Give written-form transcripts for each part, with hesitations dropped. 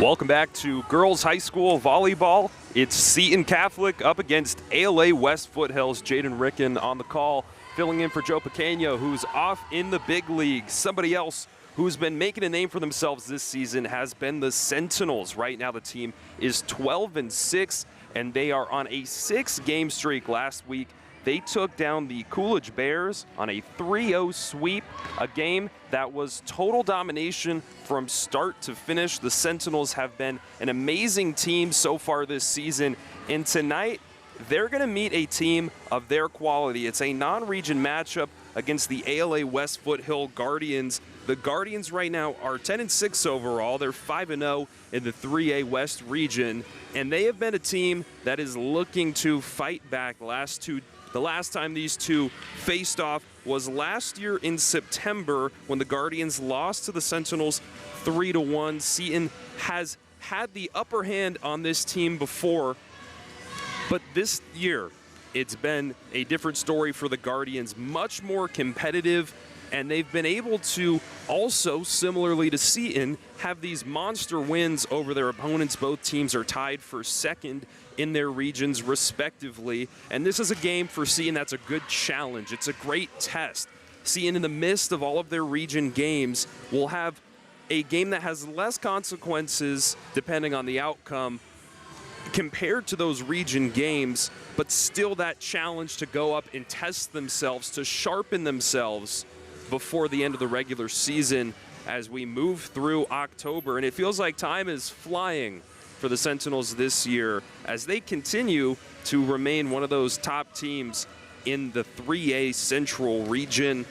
Welcome back to girls high school volleyball. It's Seton Catholic up against ALA West Foothills. Jaden Ricken on the call, filling in for Joe Pequeño, who's off in the big league. Somebody else who's been making a name for themselves this season has been the Sentinels. Right now the team is 12-6, and they are on a 6-game streak. Last week they took down the Coolidge Bears on a 3-0 sweep, a game that was total domination from start to finish. The Sentinels have been an amazing team so far this season, and tonight they're going to meet a team of their quality. It's a non-region matchup against the ALA West Foothill Guardians. The Guardians right now are 10-6 overall. They're 5-0 in the 3A West region, and they have been a team that is looking to fight back. The last time these two faced off was last year in September when the Guardians lost to the Sentinels 3-1. Seton has had the upper hand on this team before, but this year it's been a different story for the Guardians, much more competitive, and they've been able to also, similarly to Seton, have these monster wins over their opponents. Both teams are tied for second in their regions respectively, and this is a game for Seton that's a good challenge. It's a great test. Seton, in the midst of all of their region games, will have a game that has less consequences depending on the outcome compared to those region games, but still that challenge to go up and test themselves, to sharpen themselves before the end of the regular season as we move through October. And it feels like time is flying for the Sentinels this year as they continue to remain one of those top teams in the 3A Central region.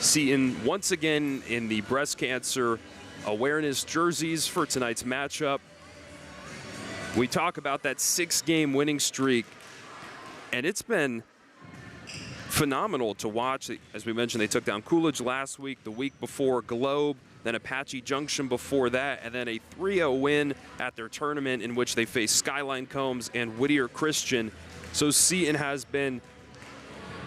Seton once again in the breast cancer awareness jerseys for tonight's matchup. We talk about that 6-game winning streak, and it's been phenomenal to watch. As we mentioned, they took down Coolidge last week, the week before Globe, then Apache Junction before that, and then a 3-0 win at their tournament in which they faced Skyline Combs and Whittier Christian. So Seton has been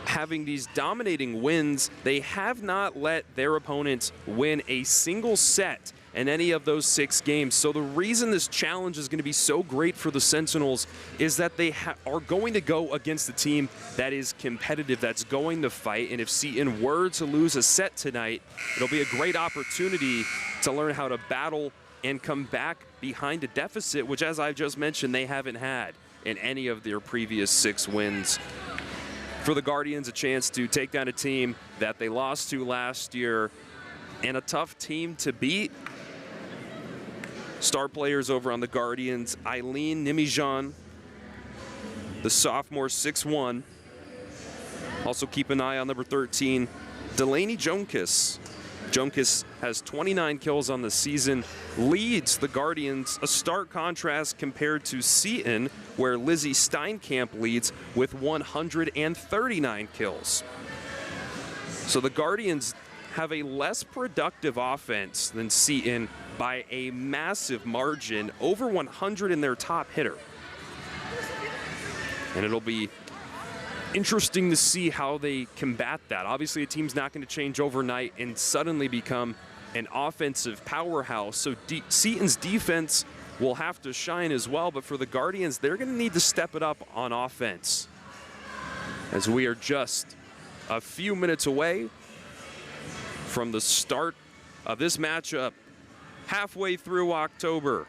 having these dominating wins. They have not let their opponents win a single set in any of those 6 games. So the reason this challenge is going to be so great for the Sentinels is that they are going to go against a team that is competitive, that's going to fight. And if Seton were to lose a set tonight, it'll be a great opportunity to learn how to battle and come back behind a deficit, which, as I've just mentioned, they haven't had in any of their previous 6 wins. For the Guardians, a chance to take down a team that they lost to last year and a tough team to beat. Star players over on the Guardians: Eileen Nimijan, the sophomore, 6'1". Also keep an eye on number 13, Delaney Jonkis. Jonkis has 29 kills on the season, leads the Guardians, a stark contrast compared to Seton, where Lizzie Steinkamp leads with 139 kills. So the Guardians have a less productive offense than Seton by a massive margin, over 100 in their top hitter. And it'll be interesting to see how they combat that. Obviously, a team's not going to change overnight and suddenly become an offensive powerhouse, so Seton's defense will have to shine as well, but for the Guardians, they're going to need to step it up on offense, as we are just a few minutes away from the start of this matchup, halfway through October.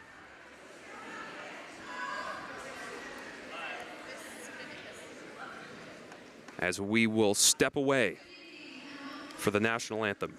As we will step away for the national anthem.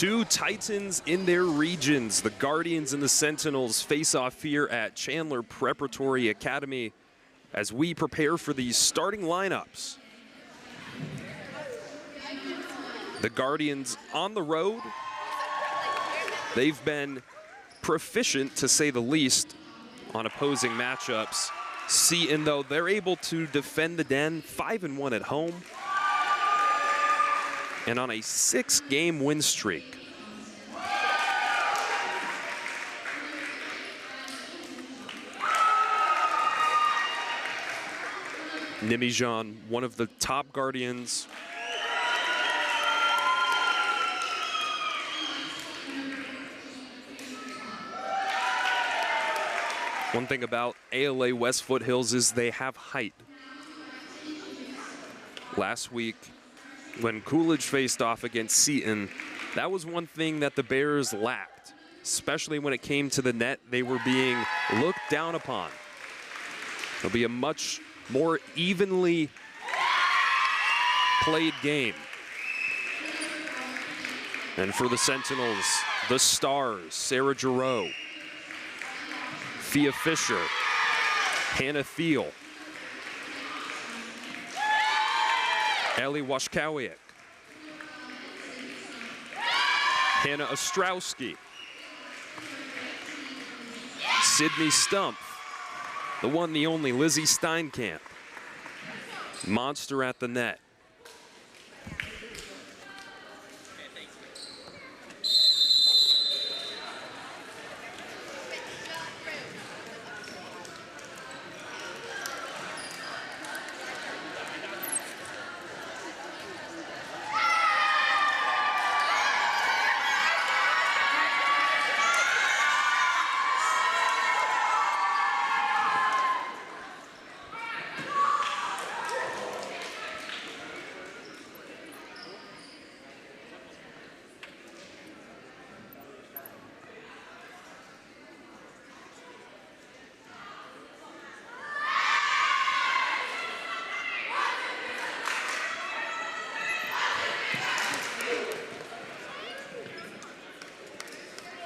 Two Titans in their regions. The Guardians and the Sentinels face off here at Chandler Preparatory Academy as we prepare for these starting lineups. The Guardians on the road. They've been proficient, to say the least, on opposing matchups. Seton, though, they're able to defend the den, 5-1 at home, and on a 6-game win streak. Nimijan, one of the top Guardians. One thing about ALA West Foothills is they have height. Last week, when Coolidge faced off against Seton, that was one thing that the Bears lacked, especially when it came to the net. They were being looked down upon. It'll be a much more evenly played game. And for the Sentinels, the stars, Sarah Giroux, Fia Fisher, Hannah Thiel, Ellie Washkowiak, Hannah Ostrowski, Sydney Stump, the one, the only Lizzie Steinkamp, monster at the net.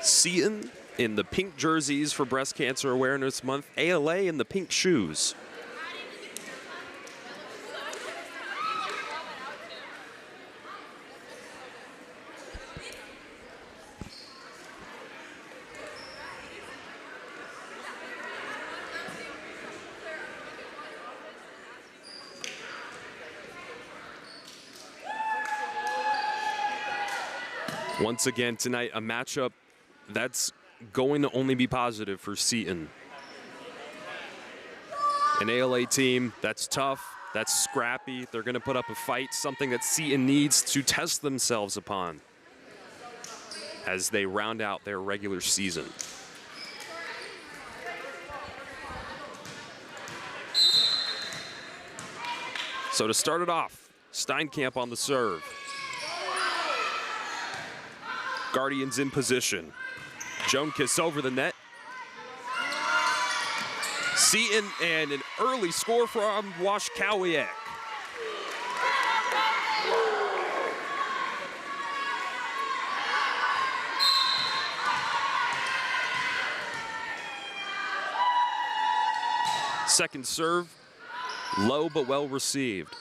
Seton in the pink jerseys for Breast Cancer Awareness Month, ALA in the pink shoes. Once again tonight, a matchup that's going to only be positive for Seton. An ALA team that's tough, that's scrappy. They're going to put up a fight, something that Seton needs to test themselves upon as they round out their regular season. So to start it off, Steinkamp on the serve. Guardians in position. Joankiss over the net. Seton and an early score from Washkowiak. Second serve, low but well received.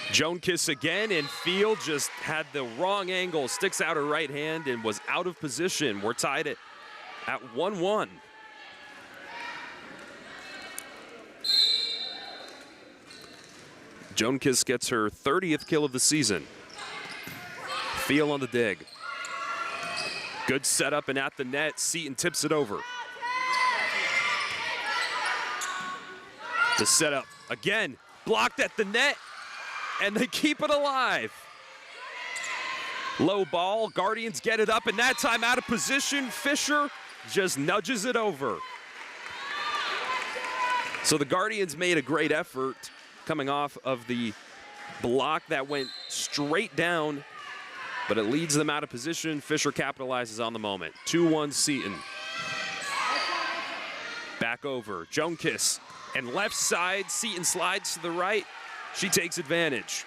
Joankiss again, and Field just had the wrong angle, sticks out her right hand and was out of position. We're tied at 1-1. Joankiss gets her 30th kill of the season. Field on the dig. Good setup and at the net, Seton tips it over. The setup again, blocked at the net. And they keep it alive. Low ball, Guardians get it up, and that time out of position, Fisher just nudges it over. So the Guardians made a great effort coming off of the block that went straight down, but it leads them out of position. Fisher capitalizes on the moment. 2-1 Seton. Back over, Joankiss, and left side, Seton slides to the right. She takes advantage.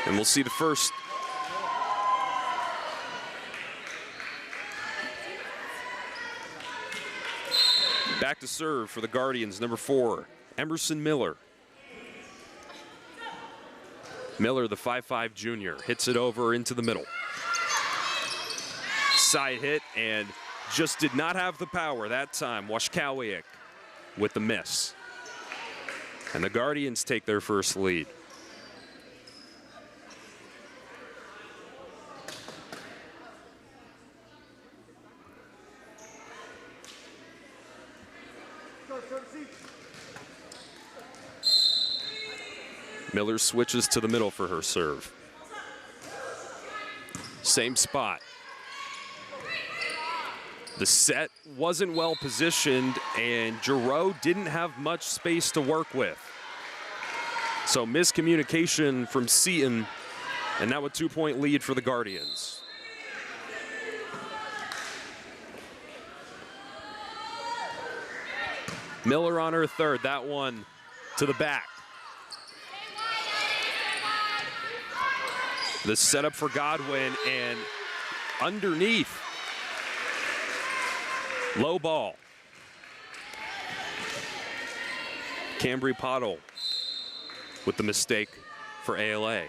And we'll see the first Back to serve for the Guardians, number 4, Emerson Miller. Miller, the 5'5" junior, hits it over into the middle. Side hit and just did not have the power that time. Washkowiak with the miss. And the Guardians take their first lead. Miller switches to the middle for her serve. Same spot. The set wasn't well positioned, and Giroux didn't have much space to work with. So miscommunication from Seton, and now a 2-point lead for the Guardians. Miller on her third, that one to the back. The setup for Godwin, and underneath. Low ball. Cambry Pottle with the mistake for ALA.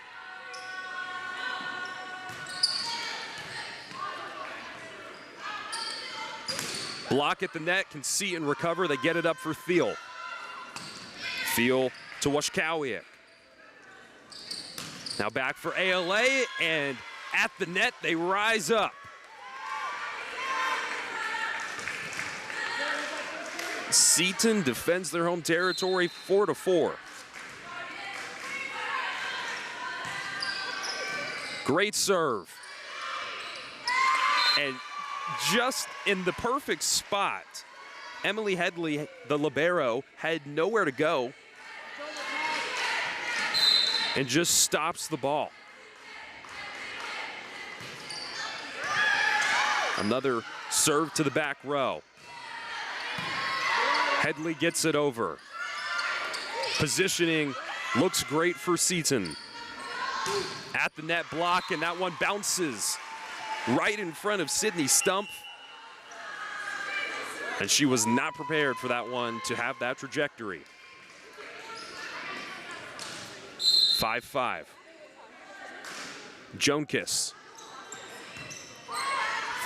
Block at the net, can see and recover. They get it up for Thiel. Thiel to Washkowiak. Now back for ALA, and at the net, they rise up. Seton defends their home territory 4-4. Great serve. And just in the perfect spot, Emily Headley, the libero, had nowhere to go and just stops the ball. Another serve to the back row. Headley gets it over. Positioning looks great for Seton. At the net block, and that one bounces right in front of Sydney Stump. And she was not prepared for that one to have that trajectory. 5-5. Joankiss.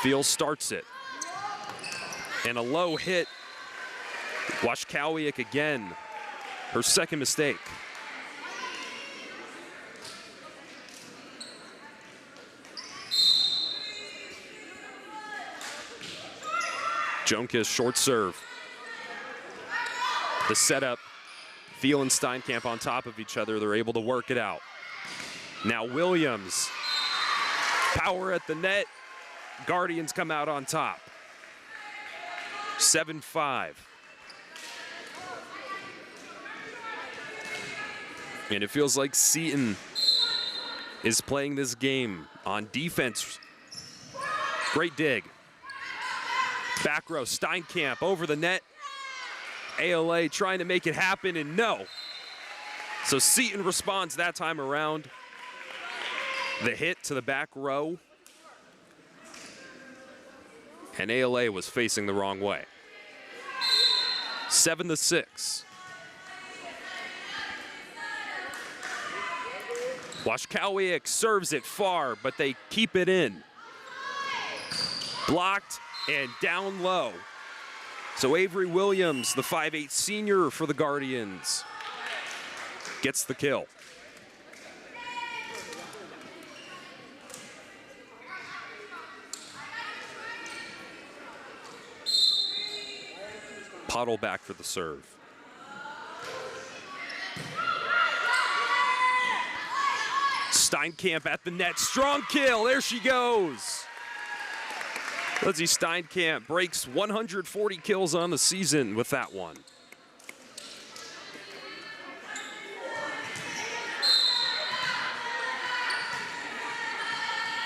Thiel starts it. And a low hit. Washkowiak again. Her second mistake. Joankiss, short serve. The setup. Thiel and Steinkamp on top of each other. They're able to work it out. Now Williams. Power at the net. Guardians come out on top. 7-5. And it feels like Seton is playing this game on defense. Great dig. Back row, Steinkamp over the net. ALA trying to make it happen, and no. So Seton responds that time around. The hit to the back row. And ALA was facing the wrong way. 7-6. Washkowiak serves it far, but they keep it in. Blocked and down low. So Avery Williams, the 5'8" senior for the Guardians, gets the kill. Pottle back for the serve. Steinkamp at the net, strong kill, there she goes. Lindsay Steinkamp breaks 140 kills on the season with that one.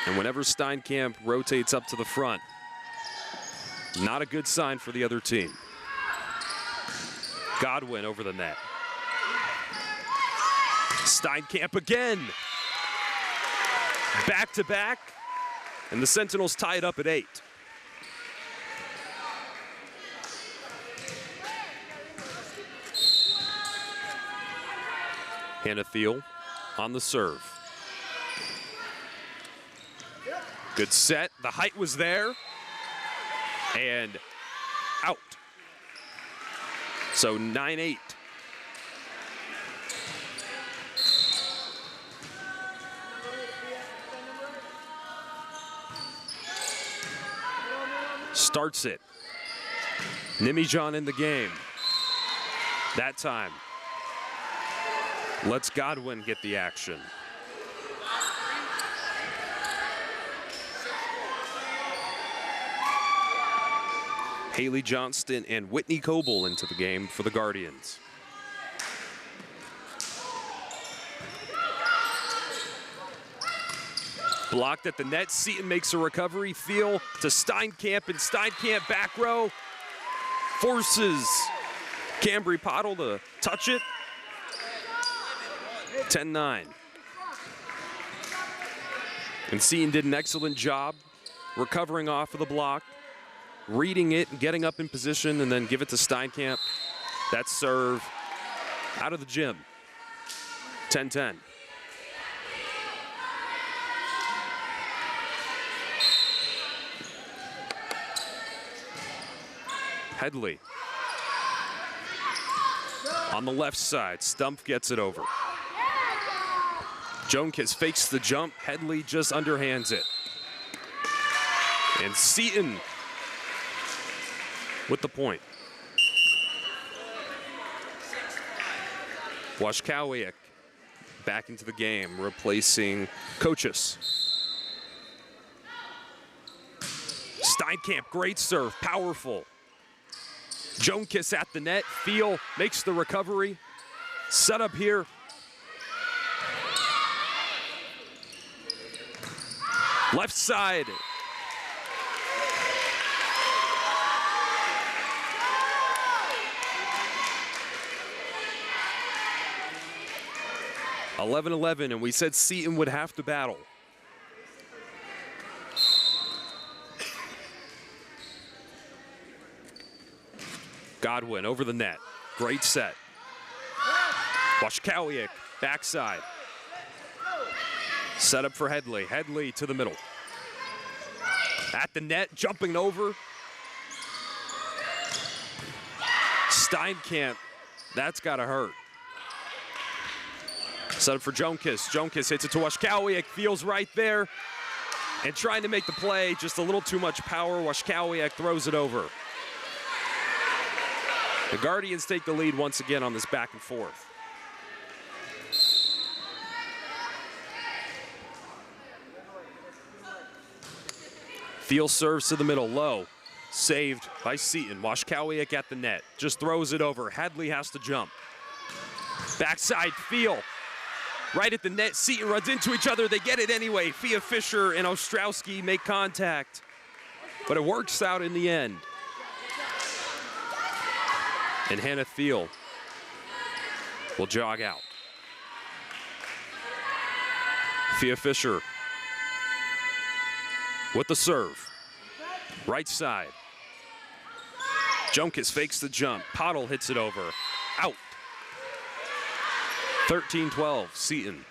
And whenever Steinkamp rotates up to the front, not a good sign for the other team. Godwin over the net. Steinkamp again. Back to back, and the Sentinels tie it up at 8. Hannah Thiel on the serve. Good set. The height was there. And out. So 9-8. Starts it. Nimijan in the game. That time. Let's Godwin get the action. Haley Johnston and Whitney Coble into the game for the Guardians. Blocked at the net. Seton makes a recovery. Thiel to Steinkamp, and Steinkamp back row. Forces Cambry Pottle to touch it. 10-9. And Seton did an excellent job recovering off of the block, reading it, getting up in position, and then give it to Steinkamp. That serve out of the gym. 10-10. Headley on the left side. Stumpf gets it over. Jonkis fakes the jump. Headley just underhands it. And Seton with the point. Washkowiak back into the game, replacing Coaches. Steinkamp, great serve, powerful. Jonkis at the net. Thiel makes the recovery. Set up here. Left side. (11-11), and we said Seton would have to battle. Godwin over the net. Great set. Washkowiak, backside. Set up for Headley. Headley to the middle. At the net, jumping over. Steinkamp, that's gotta hurt. Set up for Jonkis. Jonkis hits it to Washkowiak. Feels right there. And trying to make the play, just a little too much power. Washkowiak throws it over. The Guardians take the lead once again on this back and forth. Thiel serves to the middle, low. Saved by Seton. Washkowiak at the net. Just throws it over. Hadley has to jump. Backside, Thiel. Right at the net, Seton runs into each other. They get it anyway. Fia Fisher and Ostrowski make contact. But it works out in the end. And Hannah Thiel will jog out. Fia Fisher with the serve. Right side. Jonkis fakes the jump. Pottle hits it over. Out. 13-12, Seton.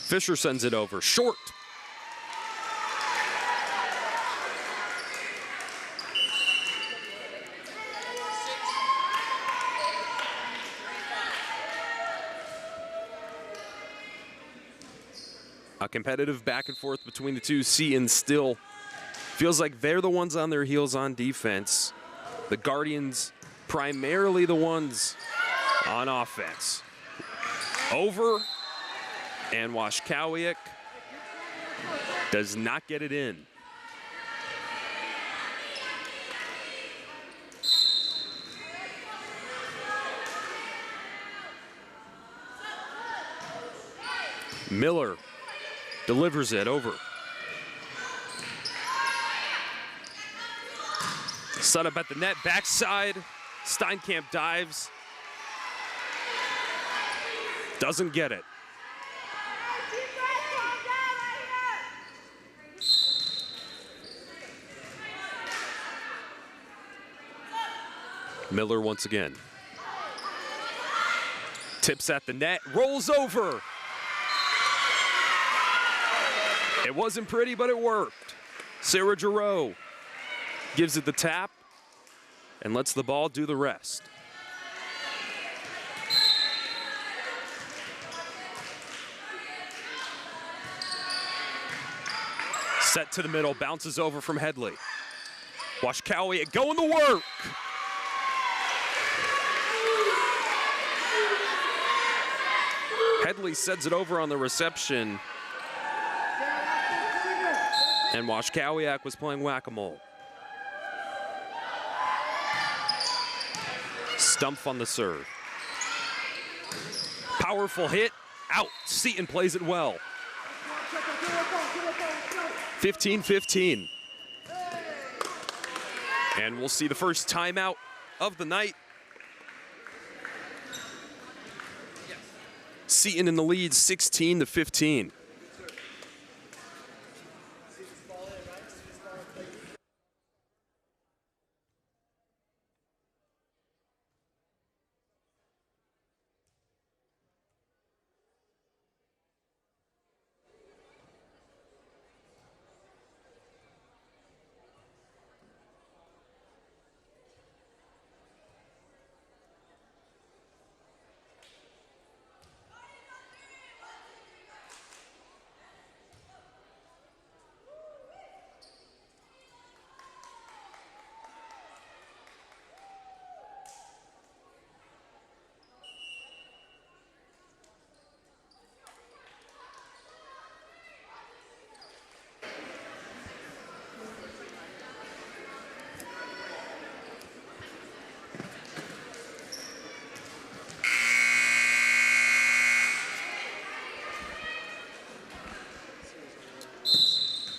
Fisher sends it over. Short. A competitive back and forth between the two. Seton still feels like they're the ones on their heels on defense. The Guardians primarily the ones on offense. Over, and Washkowiak does not get it in. Miller delivers it over. Set up at the net, backside. Steinkamp dives. Doesn't get it. Miller once again. Tips at the net, rolls over. It wasn't pretty, but it worked. Sarah Giroux gives it the tap and lets the ball do the rest. Set to the middle, bounces over from Headley. Washkowie going to work. Headley sends it over on the reception. And Washkowiak was playing whack-a-mole. Stumpf on the serve. Powerful hit, out. Seton plays it well. 15-15. And we'll see the first timeout of the night. Seton in the lead, 16-15.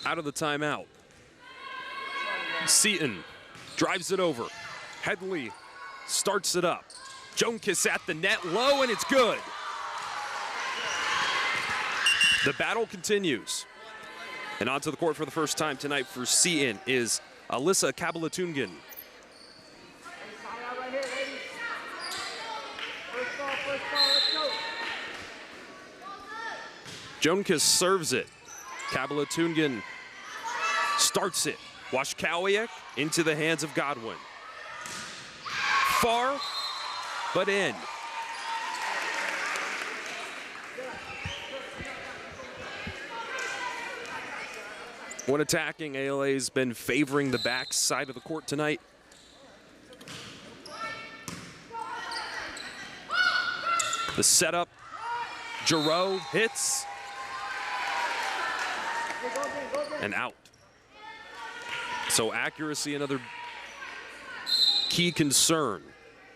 Out of the timeout. Seton drives it over. Headley starts it up. Jonkis at the net, low, and it's good. The battle continues. And onto the court for the first time tonight for Seton is Alyssa Kabalatungan. Jonkis serves it. Kabalatungan starts it. Washkowiak into the hands of Godwin. Far, but in. When attacking, ALA's been favoring the back side of the court tonight. The setup, Giroux hits. And out. So accuracy, another key concern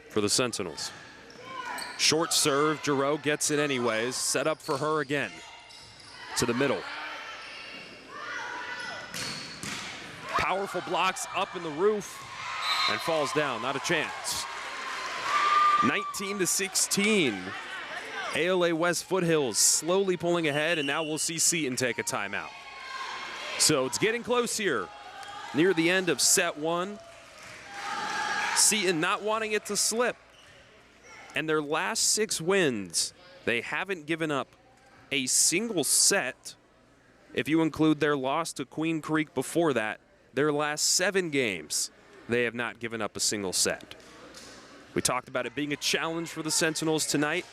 for the Sentinels. Short serve, Giroux gets it anyways. Set up for her again. To the middle. Powerful blocks up in the roof and falls down, not a chance. 19-16. ALA West Foothills slowly pulling ahead, and now we'll see Seton take a timeout. So it's getting close here. Near the end of set one. Seton not wanting it to slip. And their last 6 wins, they haven't given up a single set. If you include their loss to Queen Creek before that, their last 7 games, they have not given up a single set. We talked about it being a challenge for the Sentinels tonight.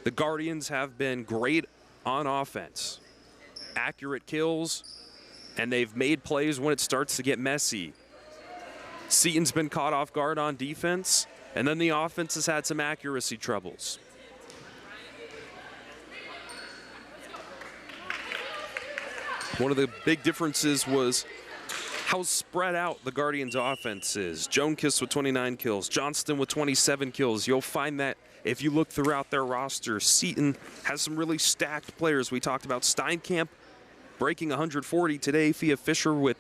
The Guardians have been great on offense. Accurate kills, and they've made plays when it starts to get messy. Seton's been caught off guard on defense, and then the offense has had some accuracy troubles. One of the big differences was how spread out the Guardians' offense is. Jonkis with 29 kills, Johnston with 27 kills. You'll find that if you look throughout their roster, Seton has some really stacked players. We talked about Steinkamp breaking 140 today, Fia Fisher with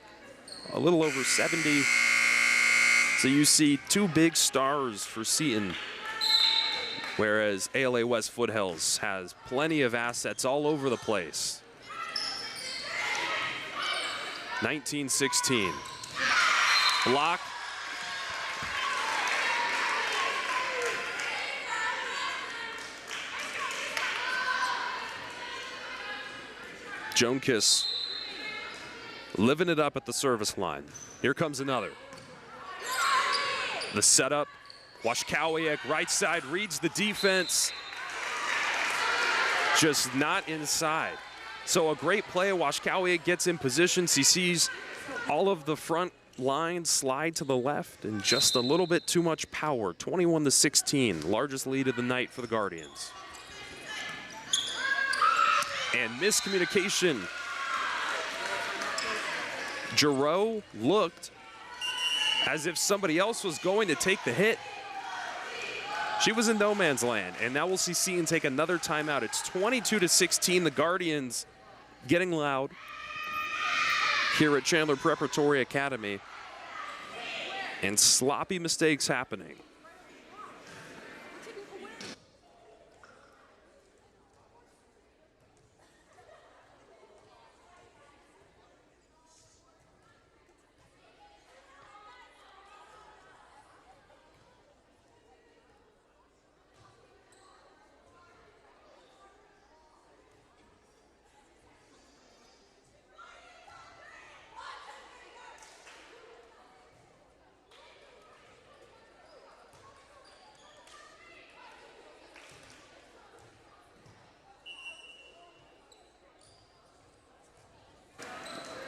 a little over 70. So you see 2 big stars for Seton, whereas ALA West Foothills has plenty of assets all over the place. 19-16. Block. Joankiss living it up at the service line. Here comes another. The setup. Washkowiak right side reads the defense. Just not inside. So a great play. Washkowiak gets in position. He sees all of the front line slide to the left and just a little bit too much power. 21-16, largest lead of the night for the Guardians. And miscommunication. Giroux looked as if somebody else was going to take the hit. She was in no man's land, and now we'll see Seton take another timeout. It's 22-16, the Guardians getting loud here at Chandler Preparatory Academy, and sloppy mistakes happening.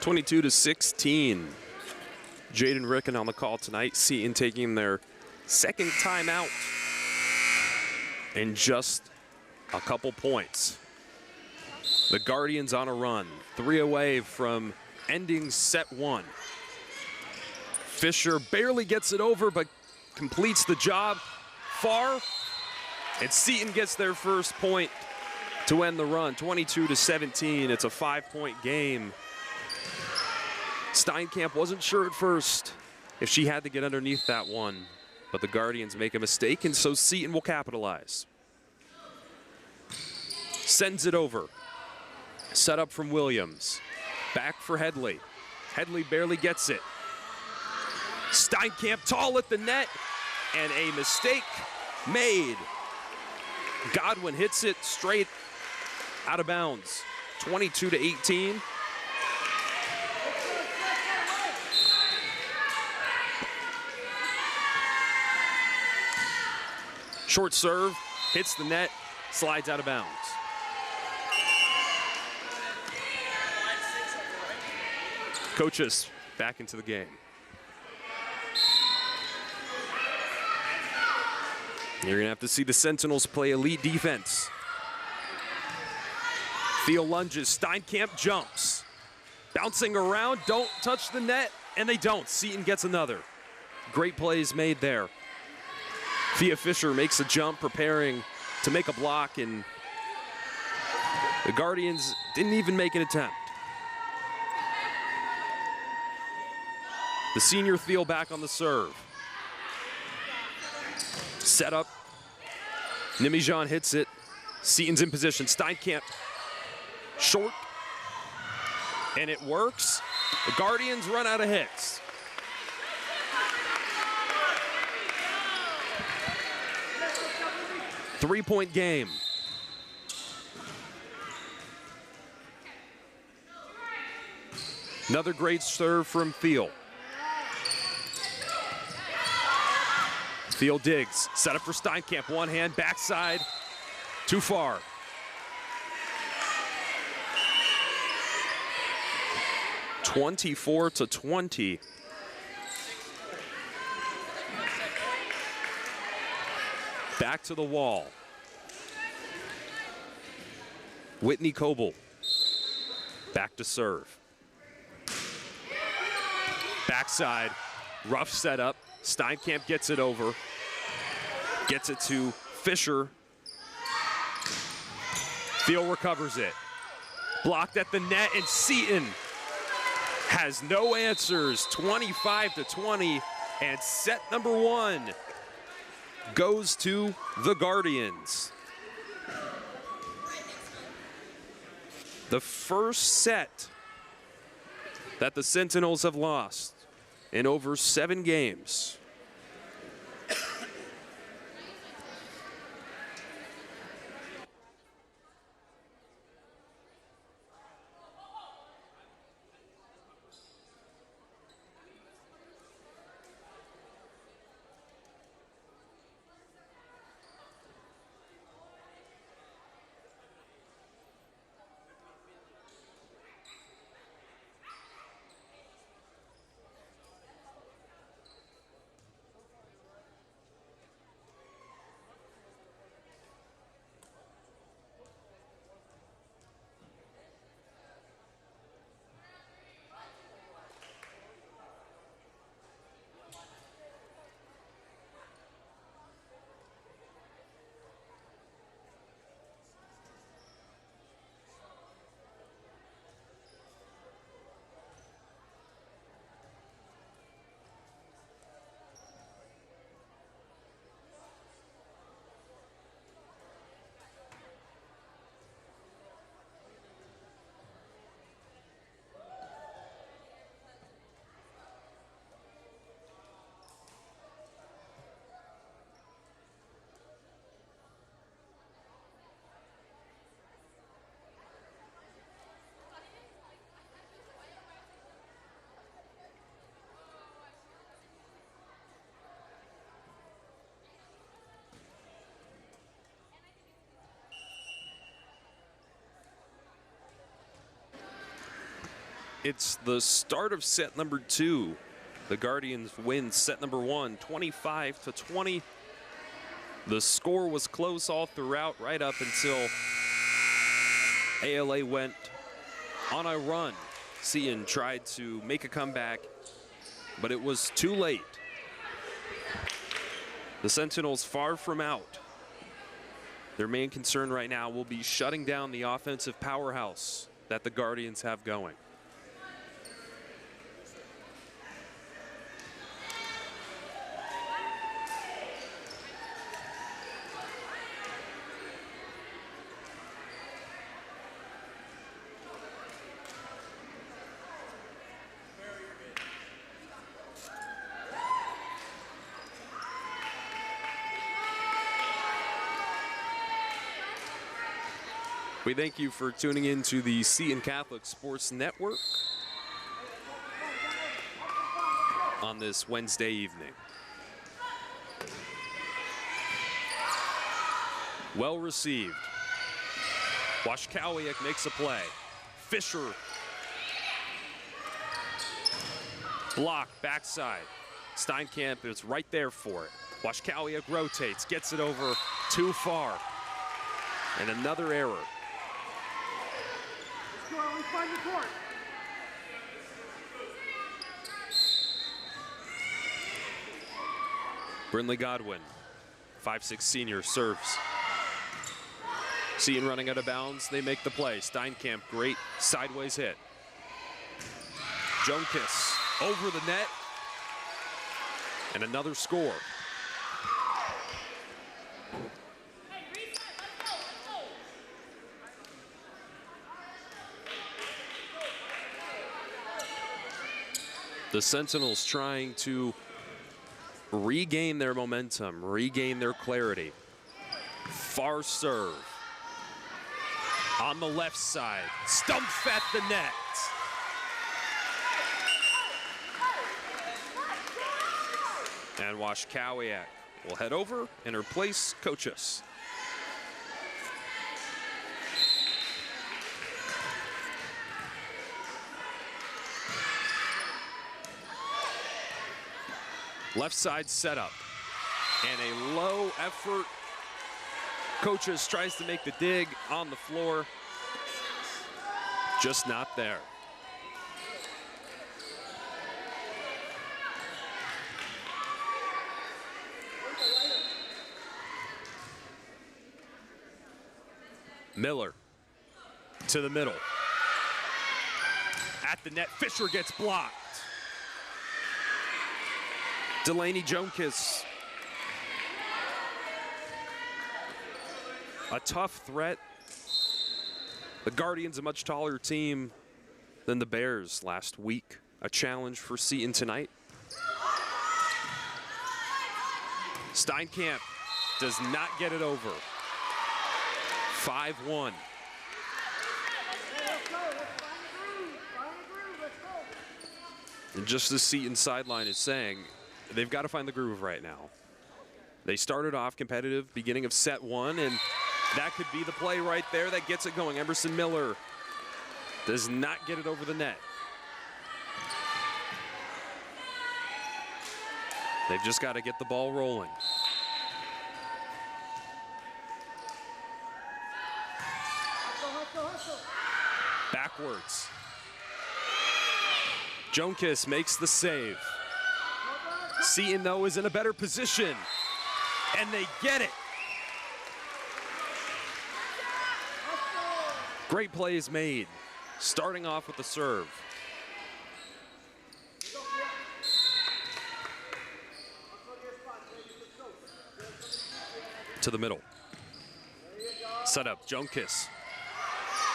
(22-16). Jaden Ricken on the call tonight. Seton taking their second timeout in just a couple points. The Guardians on a run, 3 away from ending set 1. Fisher barely gets it over, but completes the job far. And Seton gets their first point to end the run, 22-17. It's a 5-point game. Steinkamp wasn't sure at first if she had to get underneath that one, but the Guardians make a mistake, and so Seton will capitalize. Sends it over. Set up from Williams. Back for Headley. Headley barely gets it. Steinkamp tall at the net, and a mistake made. Godwin hits it straight out of bounds. 22-18. Short serve, hits the net, slides out of bounds. Coaches back into the game. You're gonna have to see the Sentinels play elite defense. Theo lunges, Steinkamp jumps. Bouncing around, don't touch the net, and they don't. Seton gets another. Great plays made there. Thea Fisher makes a jump, preparing to make a block, and the Guardians didn't even make an attempt. The senior Thiel back on the serve. Set up. Nimijan hits it. Seton's in position. Steinkamp short. And it works. The Guardians run out of hits. Three-point game. Another great serve from Thiel. Thiel digs, set up for Steinkamp, one hand, backside, too far. (24-20). Back to the wall. Whitney Coble. Back to serve. Backside, rough setup. Steinkamp gets it over. Gets it to Fisher. Thiel recovers it. Blocked at the net, and Seton has no answers. 25-20, and set number 1 goes to the Guardians. The first set that the Sentinels have lost in over 7 games. It's the start of set number 2. The Guardians win set number 1, 25-20. The score was close all throughout, right up until ALA went on a run. Seton tried to make a comeback, but it was too late. The Sentinels far from out. Their main concern right now will be shutting down the offensive powerhouse that the Guardians have going. We thank you for tuning in to the Seton Catholic Sports Network on this Wednesday evening. Well received. Washkowiak makes a play. Fisher. Block, backside. Steinkamp is right there for it. Washkowiak rotates, gets it over too far. And another error. Brindley Godwin, 5'6" senior, serves. Seton running out of bounds, they make the play. Steinkamp, great sideways hit. Jonkis over the net, and another score. The Sentinels trying to regain their momentum, regain their clarity. Far serve. On the left side, stumps at the net. And Washkowiak will head over and replace Coaches. Left side setup, and a low effort. Coaches tries to make the dig on the floor, just not there. Miller to the middle. At the net, Fisher gets blocked. Delaney Jonkis. A tough threat. The Guardians, a much taller team than the Bears last week. A challenge for Seton tonight. Steinkamp does not get it over. 5-1. And just as Seton sideline is saying, they've got to find the groove right now. They started off competitive beginning of set 1, and that could be the play right there that gets it going. Emerson Miller does not get it over the net. They've just got to get the ball rolling. Backwards. Jonkis makes the save. Seton, though, is in a better position, and they get it. Great plays made, starting off with the serve. To the middle. Set up, Jonkis.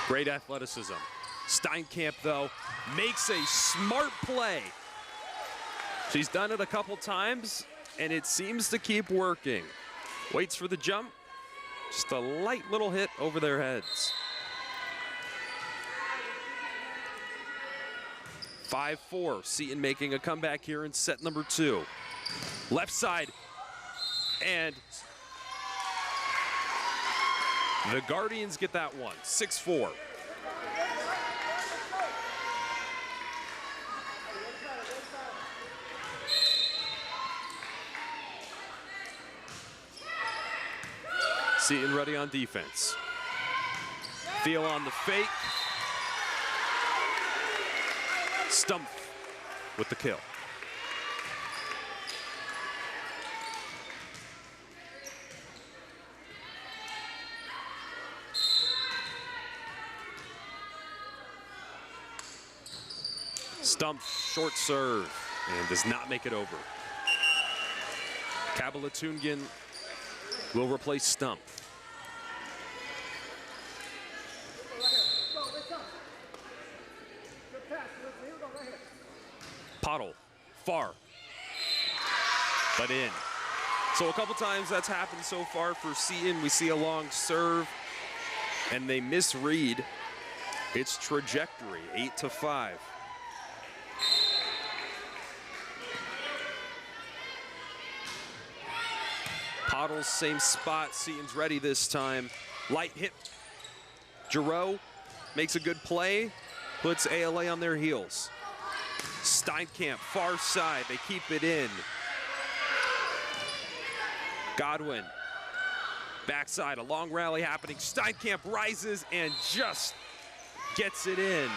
Great athleticism. Steinkamp, though, makes a smart play. She's done it a couple times, and it seems to keep working. Waits for the jump. Just a light little hit over their heads. 5-4, Seton making a comeback here in set number 2. Left side, and the Guardians get that one, 6-4. Seton ready on defense. Thiel on the fake. Stumpf with the kill. Stumpf, short serve, and does not make it over. Kabalatungan will replace Stumpf. Pottle, far, but in. So a couple times that's happened so far for Seton. We see a long serve, and they misread its trajectory, 8-5. Pottle's same spot. Seton's ready this time. Light hit. Giroux makes a good play, puts ALA on their heels. Steinkamp, far side, they keep it in. Godwin, backside, a long rally happening. Steinkamp rises and just gets it in.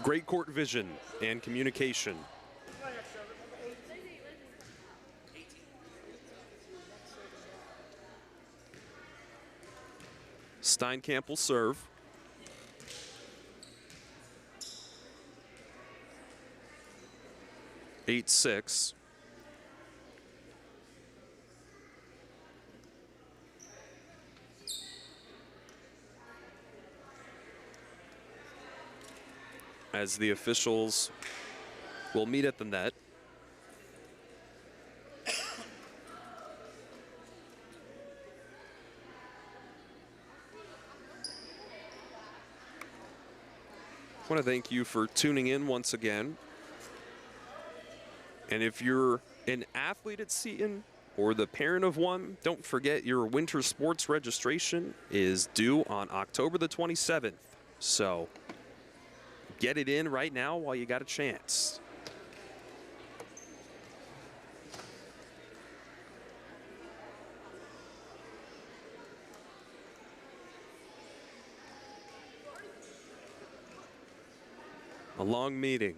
Great court vision and communication. Steinkamp will serve. Eight, 6. As the officials will meet at the net. I want to thank you for tuning in once again. And if you're an athlete at Seton or the parent of one, don't forget your winter sports registration is due on October the 27th. So get it in right now while you got a chance. A long meeting.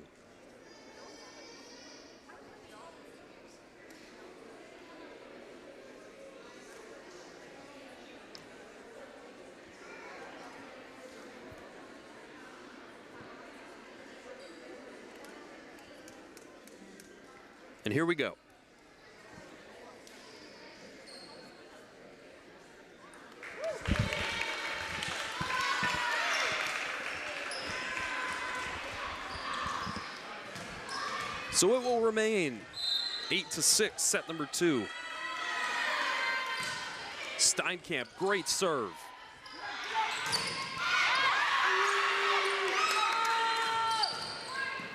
And here we go. So it will remain 8-6, set number 2. Steinkamp, great serve.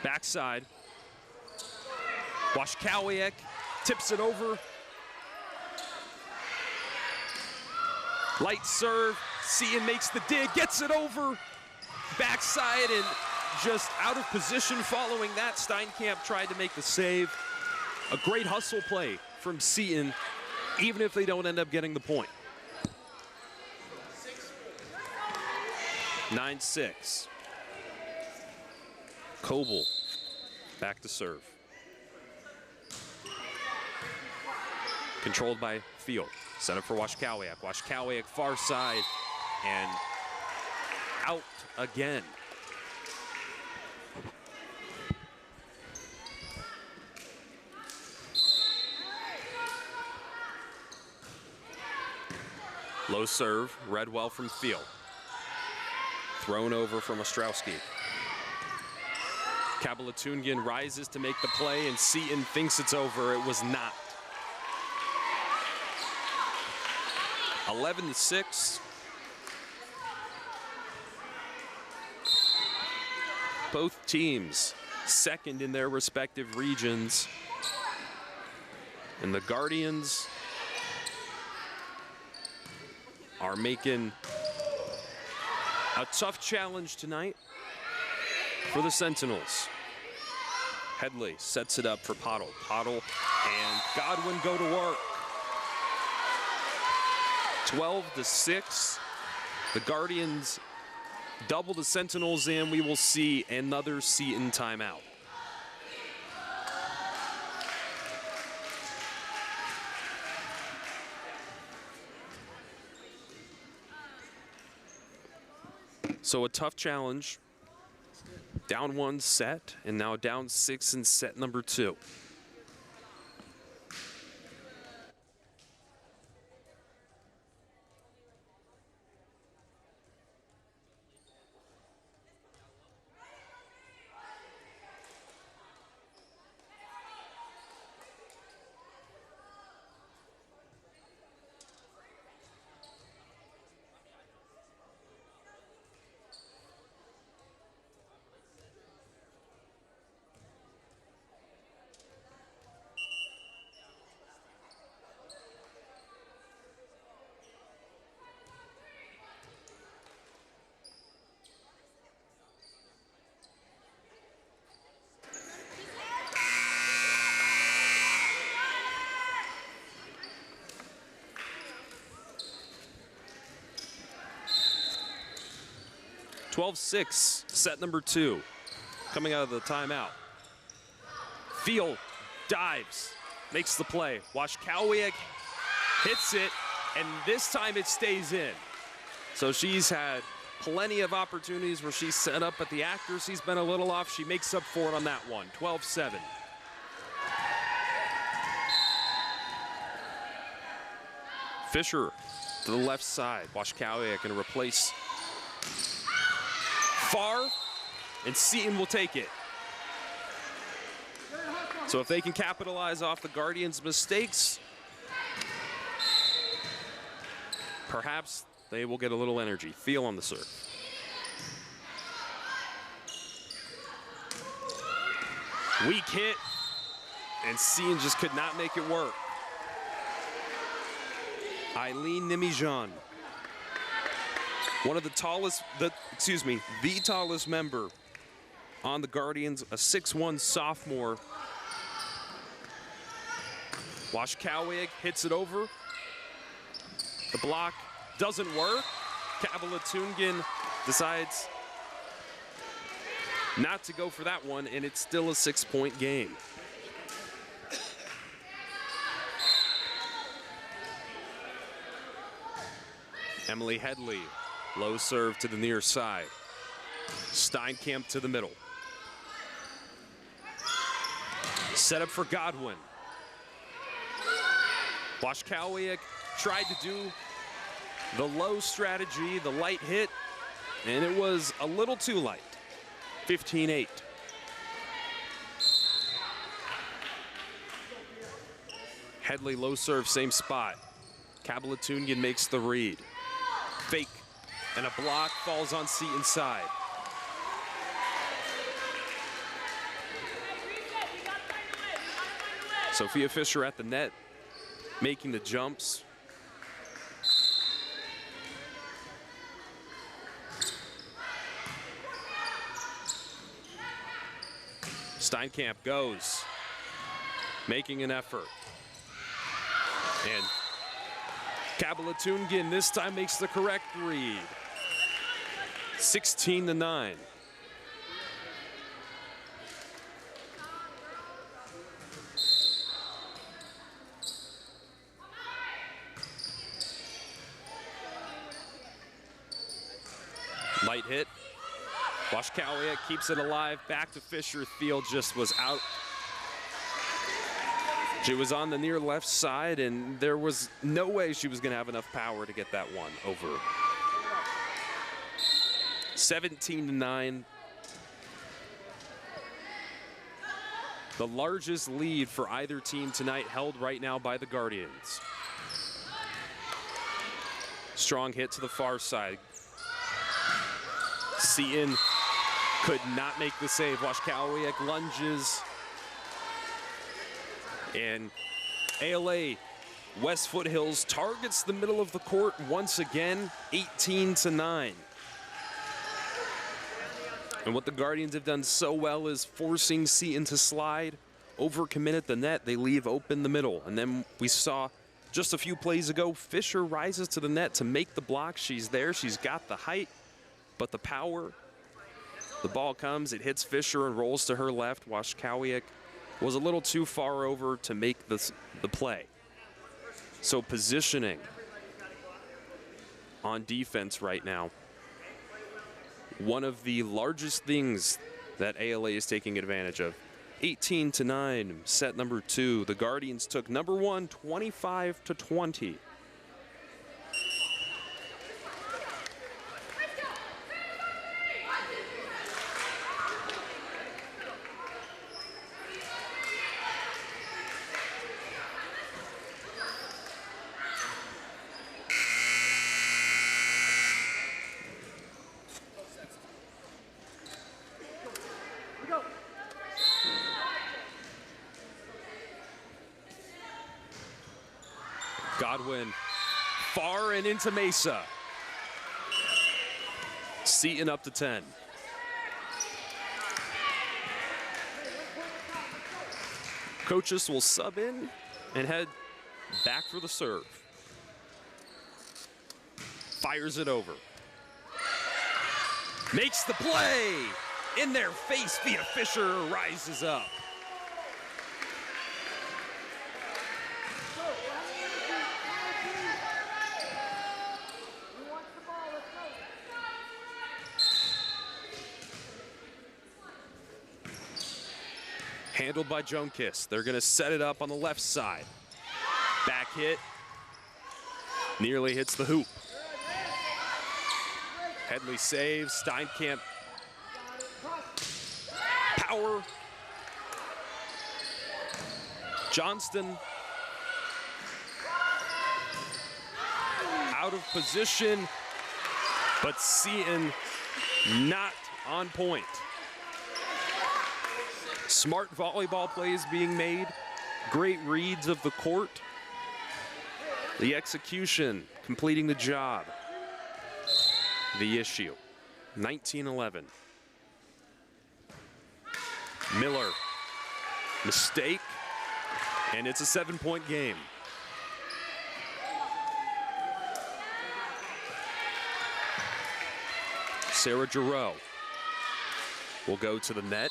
Backside. Washkowiak tips it over. Light serve. Seton makes the dig, gets it over. Backside and just out of position following that. Steinkamp tried to make the save. A great hustle play from Seton, even if they don't end up getting the point. 9-6. Coble back to serve. Controlled by Field. Set up for Washkowiak. Washkowiak far side and out again. Low serve, read well from Field. Thrown over from Ostrowski. Kabalatungan rises to make the play, and Seton thinks it's over. It was not. 11-6. Both teams second in their respective regions. And the Guardians are making a tough challenge tonight. for the Sentinels. Headley sets it up for Pottle. Pottle and Godwin go to work. 12-6. The Guardians double the Sentinels in. We will see another Seton timeout. So a tough challenge. Down 1 set, and now down 6 in set number 2. (12-6), set number 2, coming out of the timeout. Field dives, makes the play. Washkowiak hits it, and this time it stays in. So she's had plenty of opportunities where she's set up, but the accuracy's been a little off. She makes up for it on that one. 12-7. Fisher to the left side. Washkowiak going to replace Farr, and Seton will take it. So if they can capitalize off the Guardians' mistakes, perhaps they will get a little energy. Feel on the serve. Weak hit, and Seton just could not make it work. Eileen Nimijan, one of the tallest, the tallest member on the Guardians, a 6'1" sophomore. Washkowiak hits it over. The block doesn't work. Kavalatungin decides not to go for that one, and it's still a 6-point game. Emily Headley, low serve to the near side. Steinkamp to the middle. Set up for Godwin. Washkowiak tried to do the low strategy, the light hit, and it was a little too light. 15-8. Headley low serve, same spot. Kavalatungin makes the read. Fake, and a block falls on Seton's side. Sophia Fisher at the net, making the jumps. Steinkamp goes, making an effort. And Kavalatungin this time makes the correct read. 16-9. Light hit. Washkowiak keeps it alive. Back to Fisher. Field just was out. She was on the near left side, and there was no way she was going to have enough power to get that one over. 17-9. The largest lead for either team tonight held right now by the Guardians. Strong hit to the far side. Seton could not make the save. Washkowiak lunges. And ALA West Foothills targets the middle of the court once again, 18-9. And what the Guardians have done so well is forcing Seton to slide, overcommit at the net. They leave open the middle. And then we saw just a few plays ago, Fisher rises to the net to make the block. She's there, she's got the height, but the power. The ball comes, it hits Fisher and rolls to her left. Washkowiak was a little too far over to make the play. So positioning on defense right now, one of the largest things that ALA is taking advantage of. 18-9, set number 2. The Guardians took number 1, 25-20. Godwin far and into Mesa. Seton up to 10. Coaches will sub in and head back for the serve. Fires it over. Makes the play. In their face via Fisher, rises up. Handled by Jonkis. They're going to set it up on the left side. Back hit. Nearly hits the hoop. Headley saves. Steinkamp. Power. Johnston. Out of position. But Seton not on point. Smart volleyball plays being made. Great reads of the court. The execution, completing the job. The issue. 19-11. Miller. Mistake. And it's a 7-point game. Sarah Giroux will go to the net.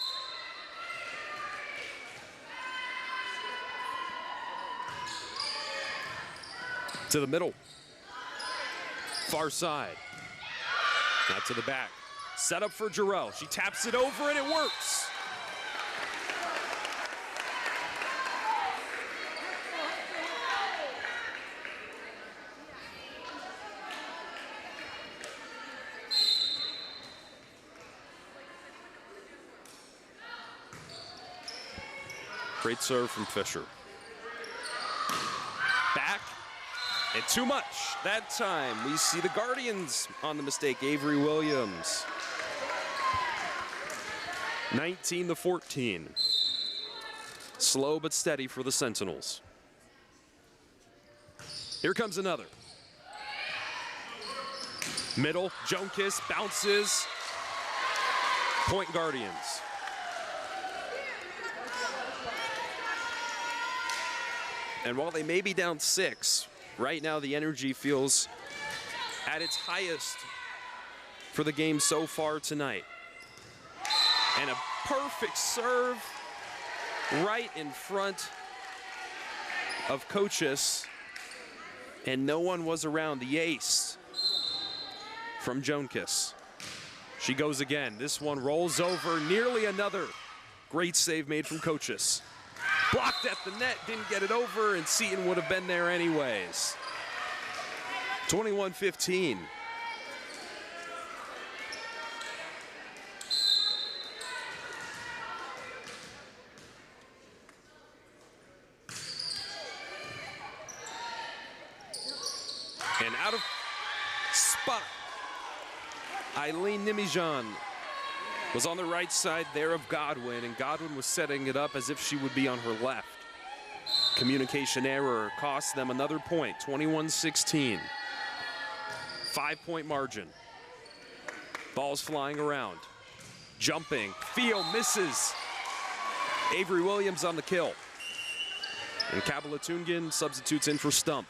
To the middle. Far side. Not to the back. Set up for Giroux. She taps it over and it works. Great serve from Fisher. Back. And too much. That time we see the Guardians on the mistake. Avery Williams. 19-14. Slow but steady for the Sentinels. Here comes another. Middle, Jonkis bounces. Point Guardians. And while they may be down 6, right now the energy feels at its highest for the game so far tonight. And a perfect serve right in front of Coaches, and no one was around. The ace from Jonkis. She goes again. This one rolls over, nearly another great save made from Coaches. Blocked at the net, didn't get it over, and Seton would have been there anyways. 21-15. And out of spot, Eileen Nimijan was on the right side there of Godwin, and Godwin was setting it up as if she would be on her left. Communication error cost them another point, 21-16. 5-point margin. Ball's flying around. Jumping, Theo misses. Avery Williams on the kill. And Kabalatungan substitutes in for Stump.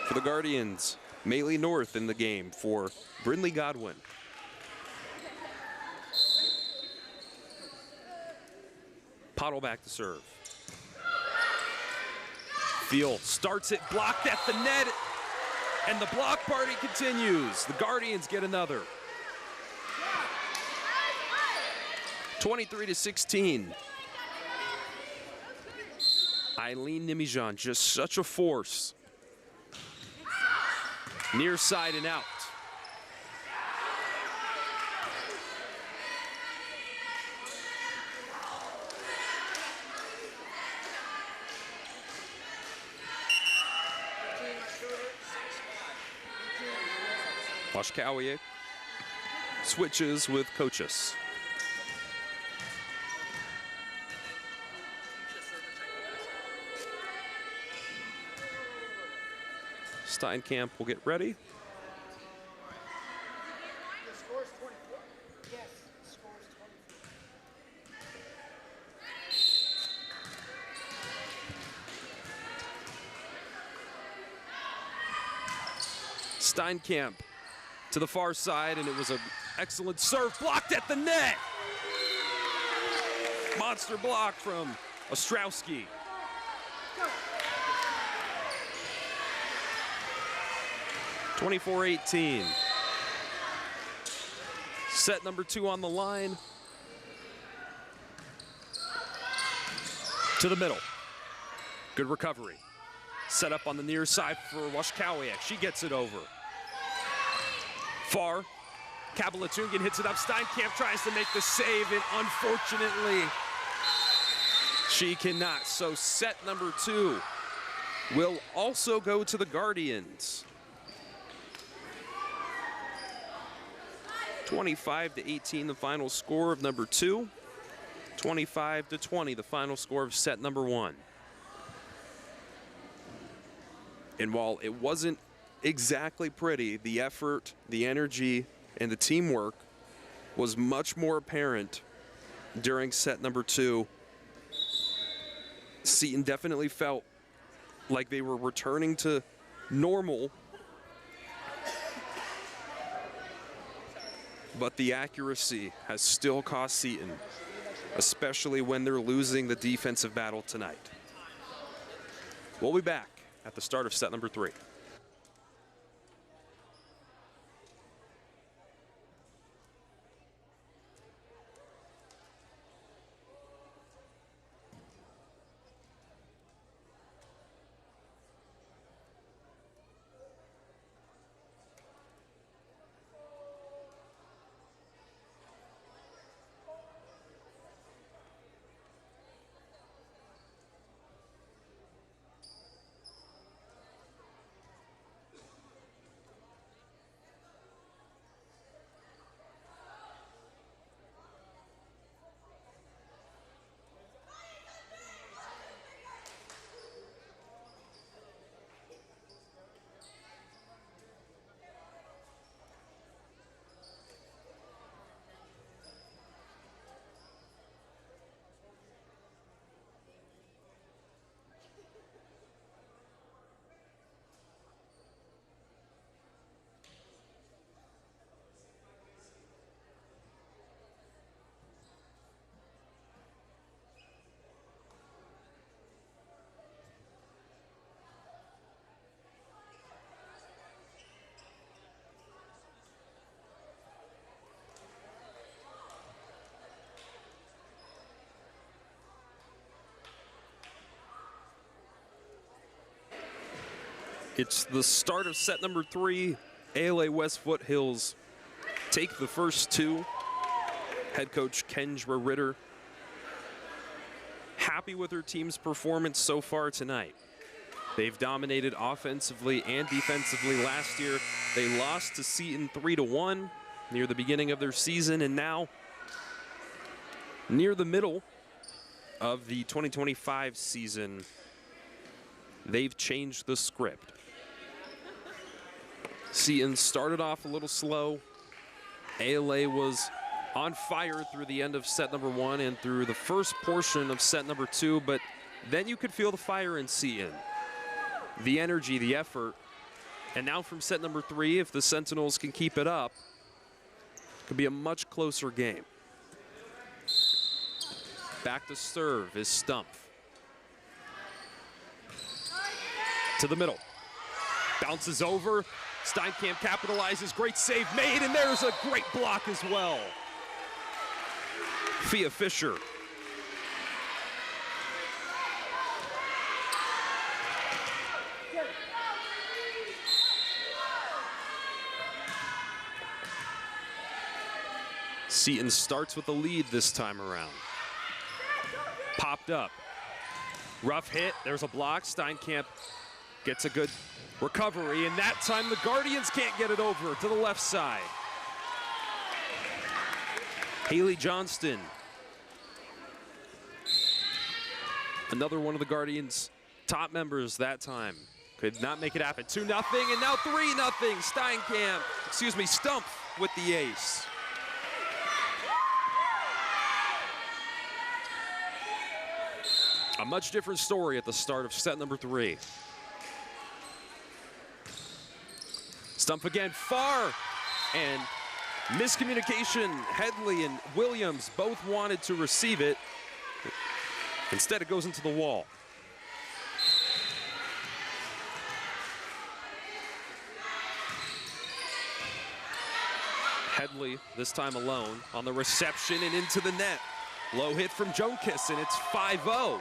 For the Guardians, Maylee North in the game for Brindley Godwin. Pottle back to serve. Thiel starts it, blocked at the net, and the block party continues. The Guardians get another. 23-16. Eileen Nimijan, just such a force. Near side and out. Washkowiak switches with Coaches. Steinkamp will get ready. Steinkamp to the far side, and it was an excellent serve, blocked at the net. Monster block from Ostrowski. (24-18). Set number 2 on the line. To the middle. Good recovery. Set up on the near side for Washkowiak. She gets it over. Far. Kabalatungan hits it up. Steinkamp tries to make the save, and unfortunately, she cannot. So set number 2 will also go to the Guardians. 25-18, the final score of number 2. 25-20, the final score of set number 1. And while it wasn't exactly pretty, the effort, the energy, and the teamwork was much more apparent during set number 2. Seton definitely felt like they were returning to normal, but the accuracy has still cost Seton, especially when they're losing the defensive battle tonight. We'll be back at the start of set number 3. It's the start of set number 3. ALA West Foothills take the first 2. Head coach Kendra Ritter happy with her team's performance so far tonight. They've dominated offensively and defensively last year. They lost to Seton 3-1 near the beginning of their season, and now near the middle of the 2025 season, they've changed the script. Seton started off a little slow. ALA was on fire through the end of set number 1 and through the first portion of set number 2, but then you could feel the fire in Seton. The energy, the effort. And now from set number 3, if the Sentinels can keep it up, it could be a much closer game. Back to serve is Stumpf. To the middle. Bounces over. Steinkamp capitalizes. Great save made, and there's a great block as well. Fia Fisher. Seton starts with the lead this time around. Popped up. Rough hit. There's a block. Steinkamp gets a good recovery, and that time the Guardians can't get it over to the left side. Haley Johnston. Another one of the Guardians' top members that time. Could not make it happen. 2-0, and now 3-0. Stumpf with the ace. A much different story at the start of set number 3. Stumpf again, far, and miscommunication. Headley and Williams both wanted to receive it. Instead, it goes into the wall. Headley, this time alone, on the reception and into the net. Low hit from Jonkis, and it's 5-0.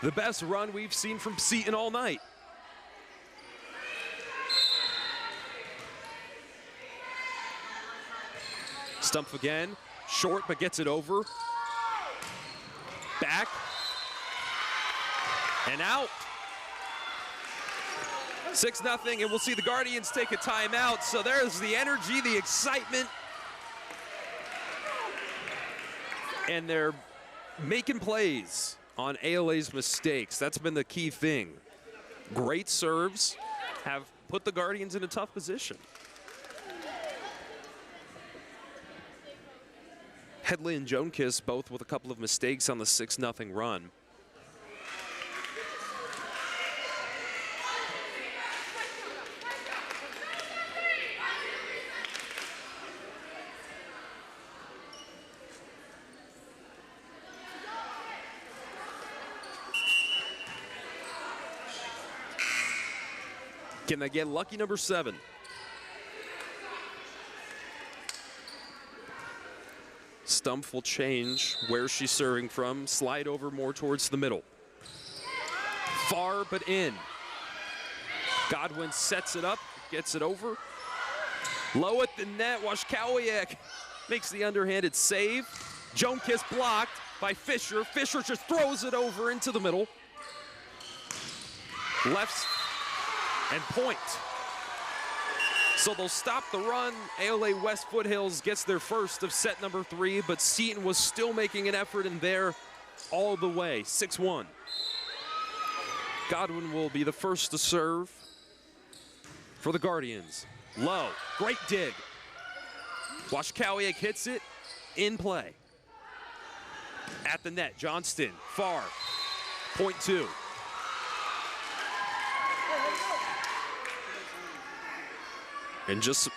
The best run we've seen from Seton all night. Stumpf again, short but gets it over. Back, and out. 6-0, and we'll see the Guardians take a timeout. So there's the energy, the excitement. And they're making plays on ALA's mistakes. That's been the key thing. Great serves have put the Guardians in a tough position. Headley and Jonkis both with a couple of mistakes on the 6-0 run. Can they get lucky number 7? Stumpf will change where she's serving from, slide over more towards the middle. Far but in. Godwin sets it up, gets it over. Low at the net, Washkowiak makes the underhanded save. Jonkis blocked by Fisher. Fisher just throws it over into the middle. Left and point. So they'll stop the run. ALA West Foothills gets their first of set number 3, but Seton was still making an effort in there all the way. 6-1. Godwin will be the first to serve for the Guardians. Low, great dig. Washkowiak hits it, in play. At the net, Johnston, far, point 2. And just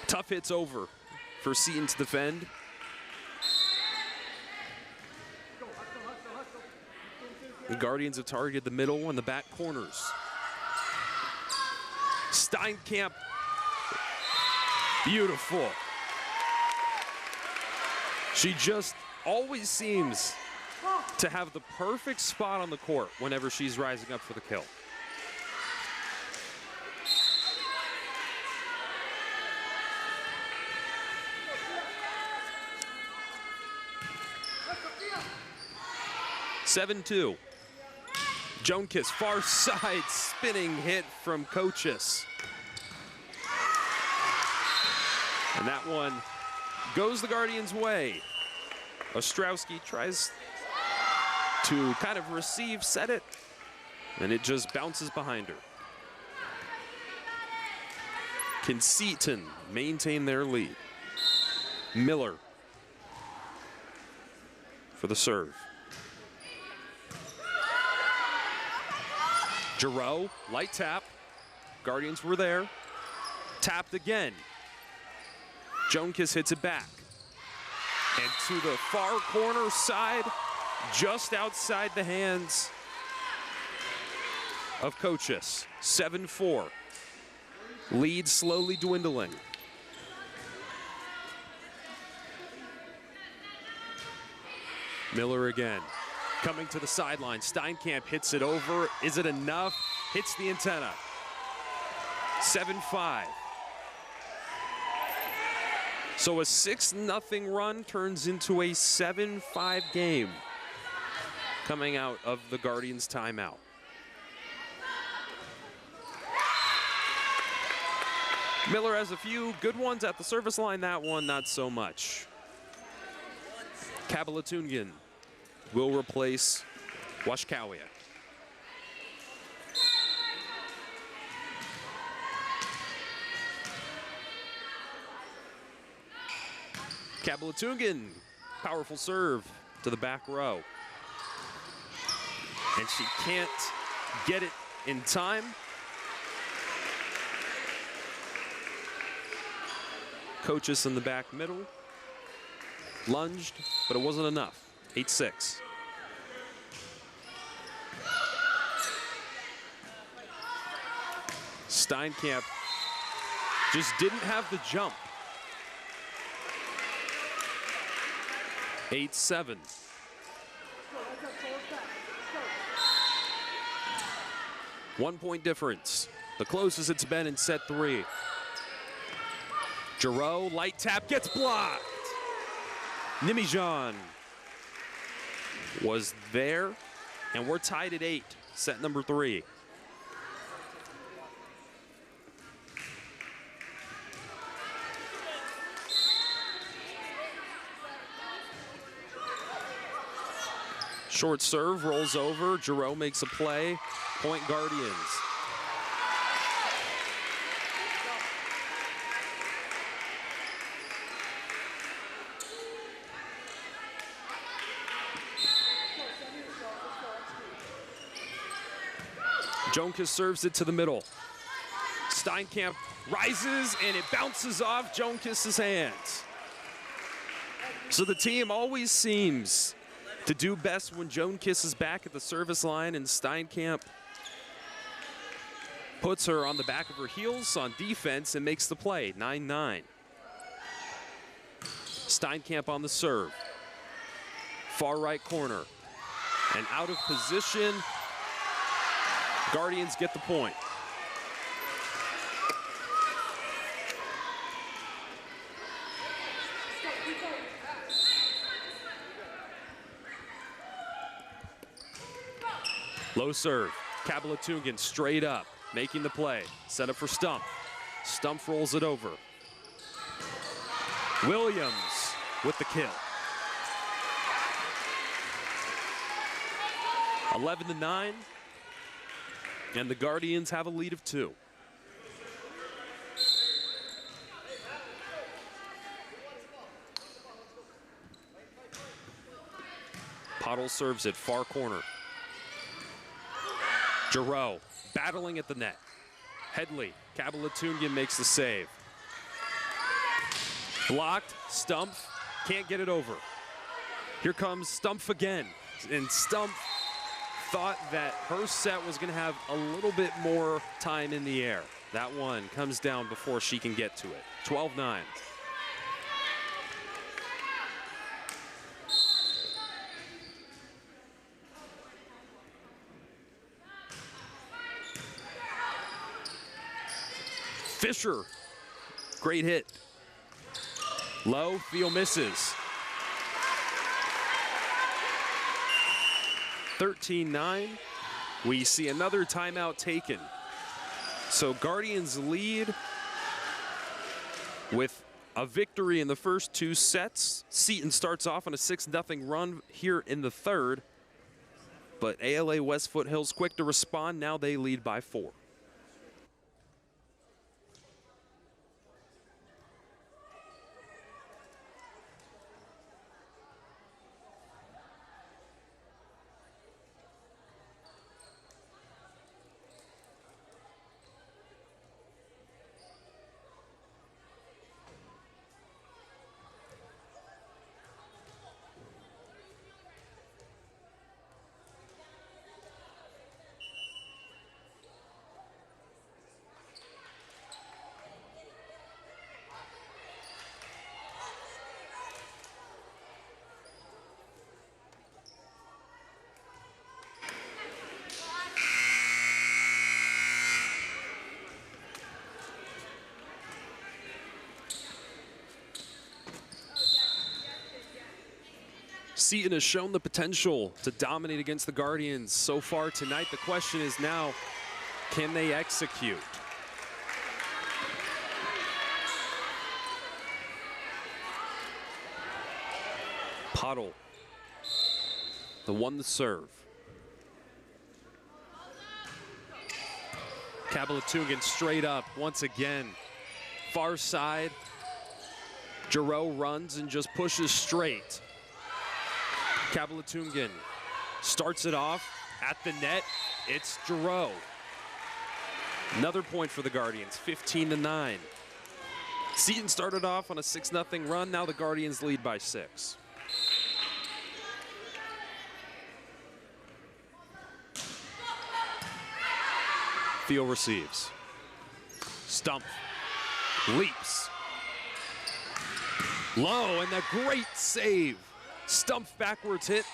tough hits over for Seton to defend. The Guardians have targeted the middle and the back corners. Steinkamp, beautiful. She just always seems to have the perfect spot on the court whenever she's rising up for the kill. (7-2). Jonkis, far side spinning hit from Coaches. And that one goes the Guardians' way. Ostrowski tries to kind of receive, set it. And it just bounces behind her. Can Seton maintain their lead? Miller for the serve. Giroux, light tap. Guardians were there. Tapped again. Joankiss hits it back. And to the far corner side, just outside the hands of Coaches. 7-4. Lead slowly dwindling. Miller again. Coming to the sideline. Steinkamp hits it over. Is it enough? Hits the antenna. 7-5. So a 6-0 run turns into a 7-5 game coming out of the Guardians' timeout. Miller has a few good ones at the service line. That one, not so much. Kabalatungan will replace Washkowia. Kabalatungan, powerful serve to the back row. And she can't get it in time. Coaches in the back middle. Lunged, but it wasn't enough. 8-6. Steinkamp just didn't have the jump. 8-7. One-point difference. The closest it's been in set 3. Giroux, light tap, gets blocked. Nimijan was there, and we're tied at 8, set number 3. Short serve, rolls over, Giroux makes a play, point Guardians. Joankiss serves it to the middle. Steinkamp rises and it bounces off Joankiss's hands. So the team always seems to do best when Joankiss is back at the service line, and Steinkamp puts her on the back of her heels on defense and makes the play. 9-9. Steinkamp on the serve. Far right corner. And out of position. Guardians get the point. Low serve. Kabalatungan straight up, making the play. Set up for Stump. Stump rolls it over. Williams with the kill. 11-9. And the Guardians have a lead of 2. Pottle serves it far corner. Giroux battling at the net. Headley, Kabalatungan makes the save. Blocked, Stump, can't get it over. Here comes Stump again, and Stump thought that her set was going to have a little bit more time in the air. That one comes down before she can get to it. 12-9. Fisher, great hit. Low, Theo misses. 13-9, we see another timeout taken. So Guardians lead with a victory in the first 2 sets. Seton starts off on a 6-0 run here in the third. but ALA West Foothills quick to respond. Now they lead by 4. Seton has shown the potential to dominate against the Guardians so far tonight. The question is now, can they execute? Puddle, the one to serve. Kabalatungan straight up once again. Far side. Giroux runs and just pushes straight. Kabalatungan starts it off at the net. It's Giroux. Another point for the Guardians, 15-9. Seton started off on a 6-0 run. Now the Guardians lead by 6. Thiel receives. Stump. Leaps. Low, and a great save. Stump backwards hit.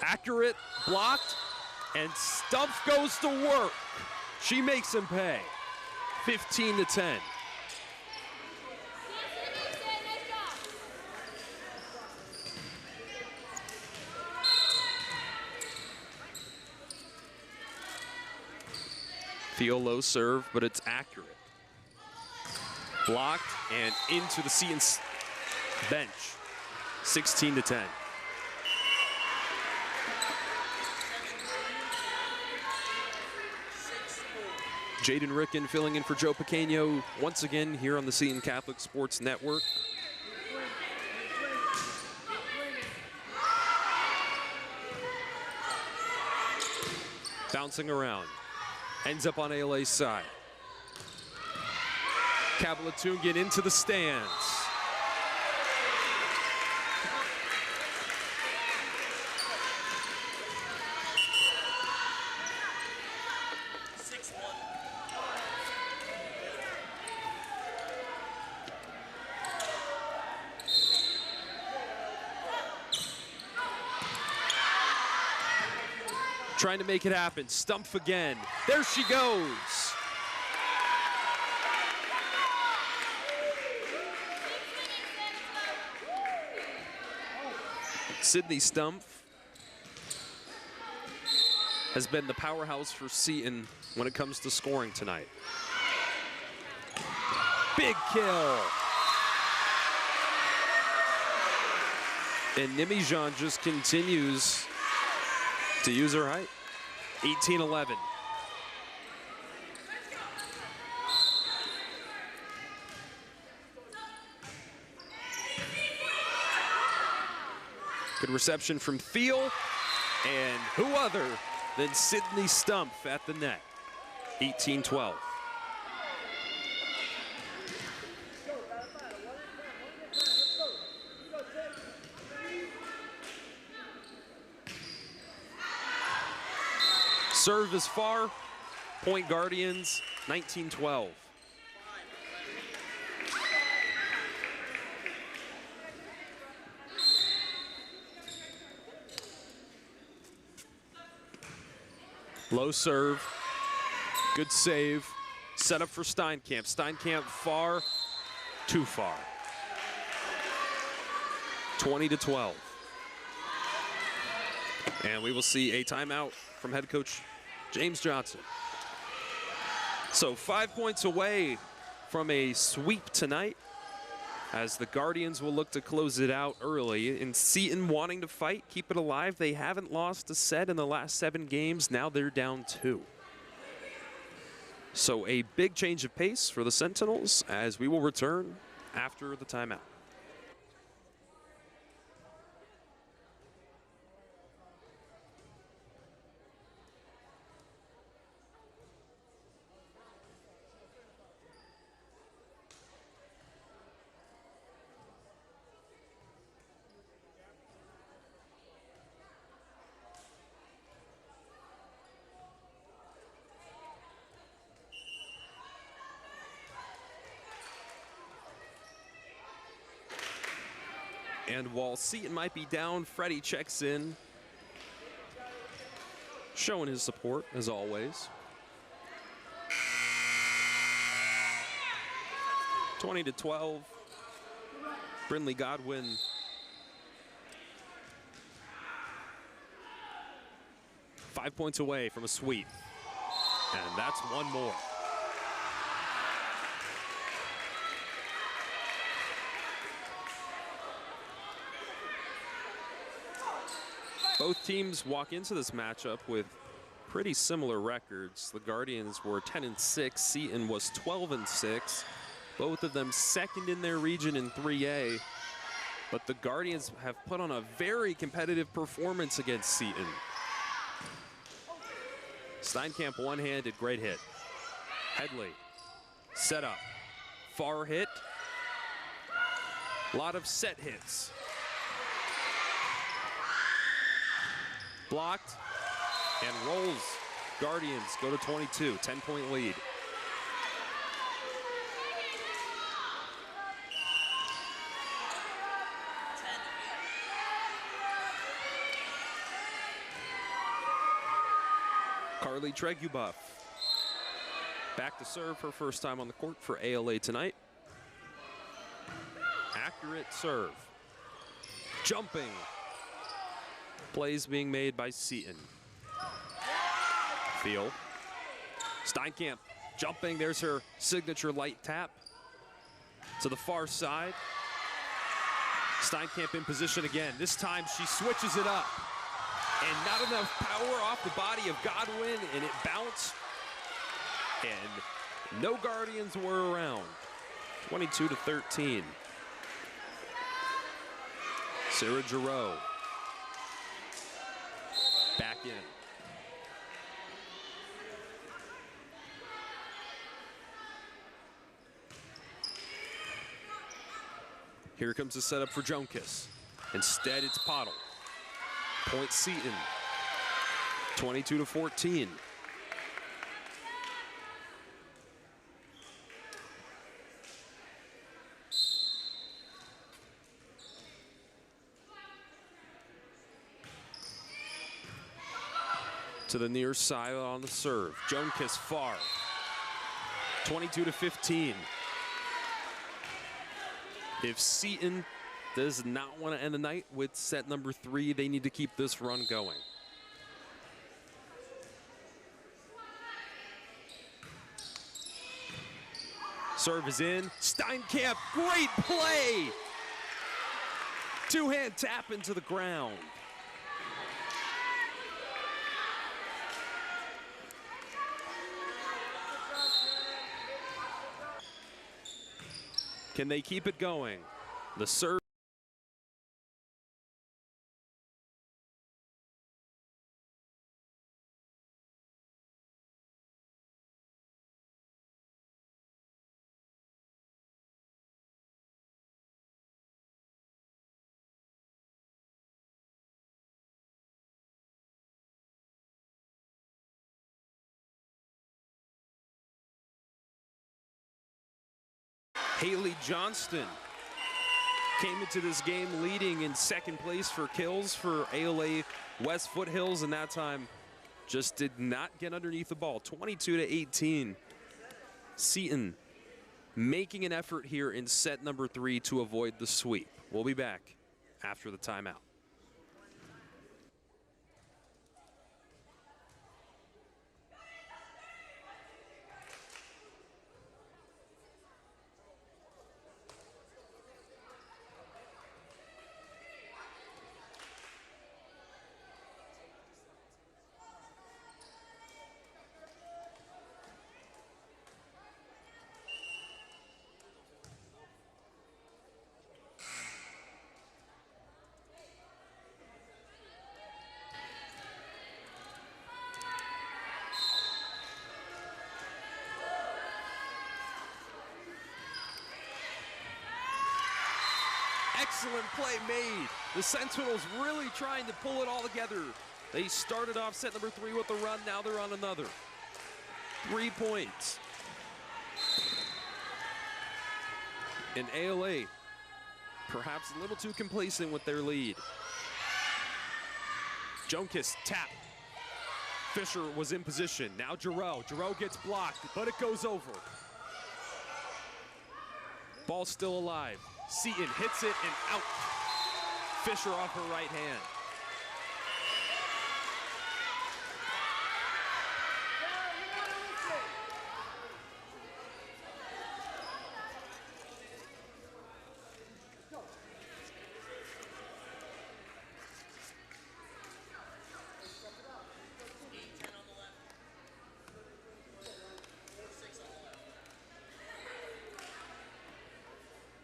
Accurate, blocked, and Stump goes to work. She makes him pay. 15-10. Thiel low serve, but it's accurate. Blocked and into the Seton bench. 16-10. Jaden Ricken filling in for Joe Pequeño once again here on the Seton Catholic Sports Network. Bouncing around. Ends up on ALA's side. Kabalatungan into the stands. Trying to make it happen. Stump again. There she goes. Sydney Stump has been the powerhouse for Seton when it comes to scoring tonight. Big kill. And Nimijan just continues to use her height. 18-11. Good reception from Thiel, and who other than Sydney Stump at the net. 18-12. Serve is far. Point Guardians, 19-12. Low serve. Good save. Set up for Steinkamp. Steinkamp far. Too far. 20-12. And we will see a timeout from head coach James Johnson. So 5 points away from a sweep tonight. as the Guardians will look to close it out early. And Seton wanting to fight, keep it alive. They haven't lost a set in the last 7 games. Now they're down 2. So a big change of pace for the Sentinels as we will return after the timeout. And while Seton might be down, Freddie checks in, showing his support as always. 20-12. Brindley Godwin five points away from a sweep. And that's one more. Both teams walk into this matchup with pretty similar records. The Guardians were 10-6, Seton was 12-6. Both of them second in their region in 3A. But the Guardians have put on a very competitive performance against Seton. Steinkamp one-handed, great hit. Headley, set up, far hit. A lot of set hits. Blocked and rolls. Guardians go to 22, 10-point lead. Carly Tregubuff back to serve her first time on the court for ALA tonight. Accurate serve. Jumping. Plays being made by Seton. Feel. Steinkamp jumping. There's her signature light tap to the far side. Steinkamp in position again. This time she switches it up. And not enough power off the body of Godwin, and it bounced. And no Guardians were around. 22-13. Sarah Giroux. Back in. Here comes the setup for Jonkis. Instead, it's Pottle. Point Seton. 22-14. To the near side on the serve. Jonkis far. 22-15. If Seton does not want to end the night with set number 3, they need to keep this run going. Serve is in. Steinkamp, great play! Two-hand tap into the ground. Can they keep it going? The serve. Haley Johnston came into this game leading in second place for kills for ALA West Foothills, and that time just did not get underneath the ball. 22-18. Seton making an effort here in set number 3 to avoid the sweep. We'll be back after the timeout. Excellent play made. The Sentinels really trying to pull it all together. They started off set number 3 with a run. Now they're on another. 3 points. And ALA perhaps a little too complacent with their lead. Jonkis tap. Fisher was in position. Now Giroux. Giroux gets blocked, but it goes over. Ball still alive. Seton hits it and out. Fisher off her right hand.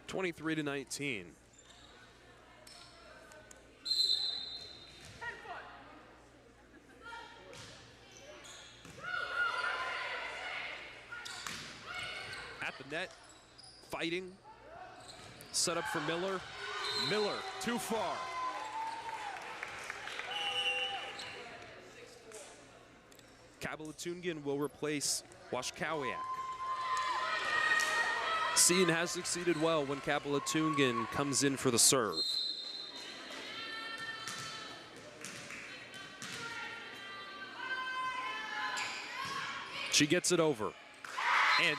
(23 to 19). At the net, fighting. Set up for Miller. Miller, too far. Kabalatungan will replace Washkawiak. Seton has succeeded well when Kabalatungan comes in for the serve. She gets it over. And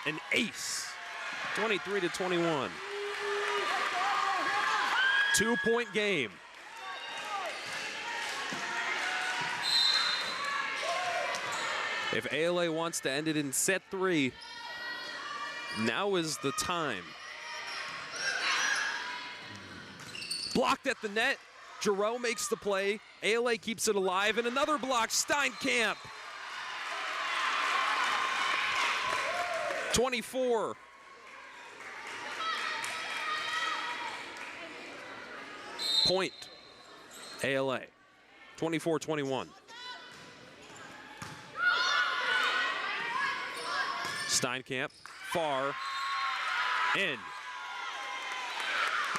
an ace. 23 to 21. 2-point game. If ALA wants to end it in set 3, now is the time. Blocked at the net. Giroux makes the play. ALA keeps it alive, and another block. Steinkamp. 24. Point. ALA. 24-21. Steinkamp. Far. In.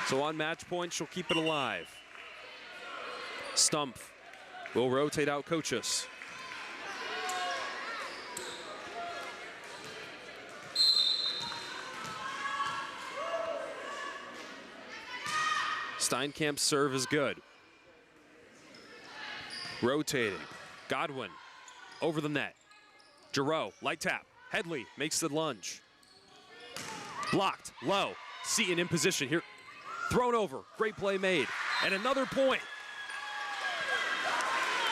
So on match point, she'll keep it alive. Stumpf will rotate out Coaches. Steinkamp's serve is good. Rotating. Godwin over the net. Giroux, light tap. Headley makes the lunge. Blocked, low. Seton in position here. Thrown over, great play made. And another point.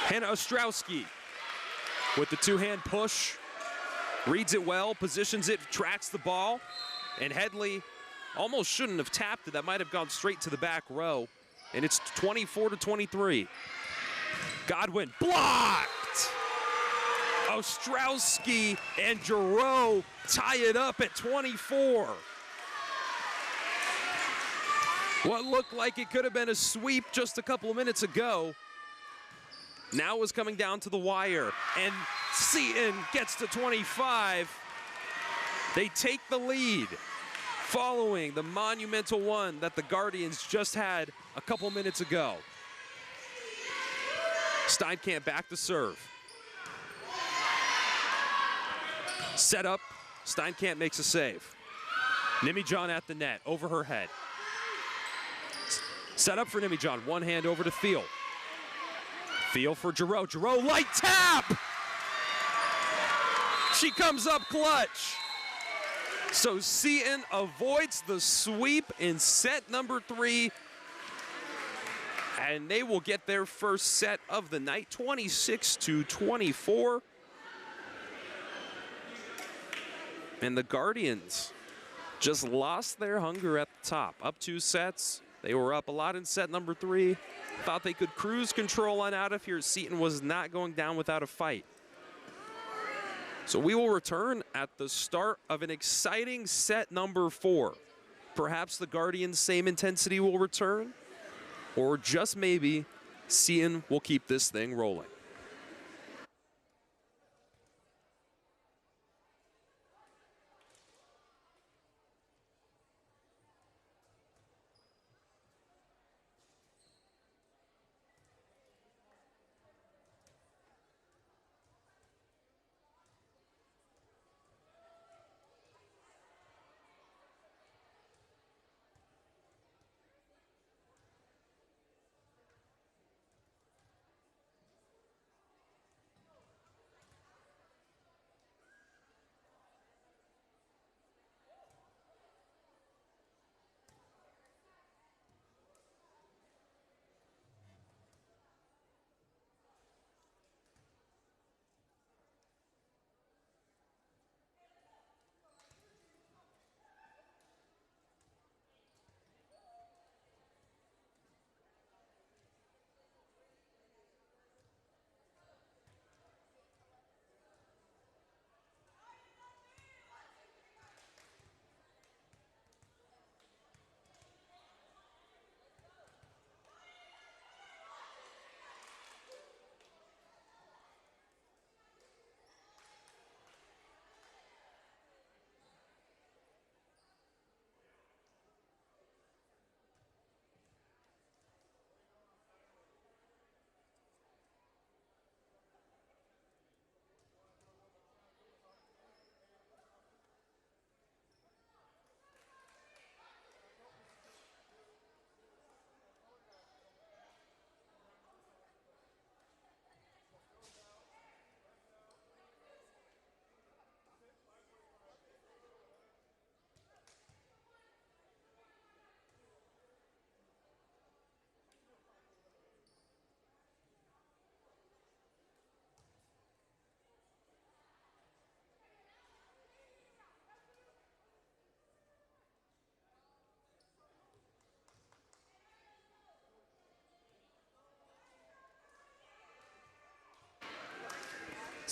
Hannah Ostrowski with the two-hand push. Reads it well, positions it, tracks the ball. And Headley almost shouldn't have tapped it. That might have gone straight to the back row. And it's 24 to 23. Godwin blocked. Ostrowski and Giroux tie it up at 24. What looked like it could have been a sweep just a couple of minutes ago now is coming down to the wire. And Seton gets to 25. They take the lead following the monumental one that the Guardians just had a couple minutes ago. Steinkamp back to serve. Set up, Steinkamp makes a save. Nimijohn at the net, over her head. Set up for Nimijohn, one hand over to Thiel. Thiel for Giroux, Giroux light tap! She comes up clutch. So Seton avoids the sweep in set number 3. And they will get their first set of the night, 26 to 24. And the Guardians just lost their hunger at the top. Up 2 sets. They were up a lot in set number 3. Thought they could cruise control on out of here. Seton was not going down without a fight. So we will return at the start of an exciting set number 4. Perhaps the Guardians' same intensity will return, or just maybe Seton will keep this thing rolling.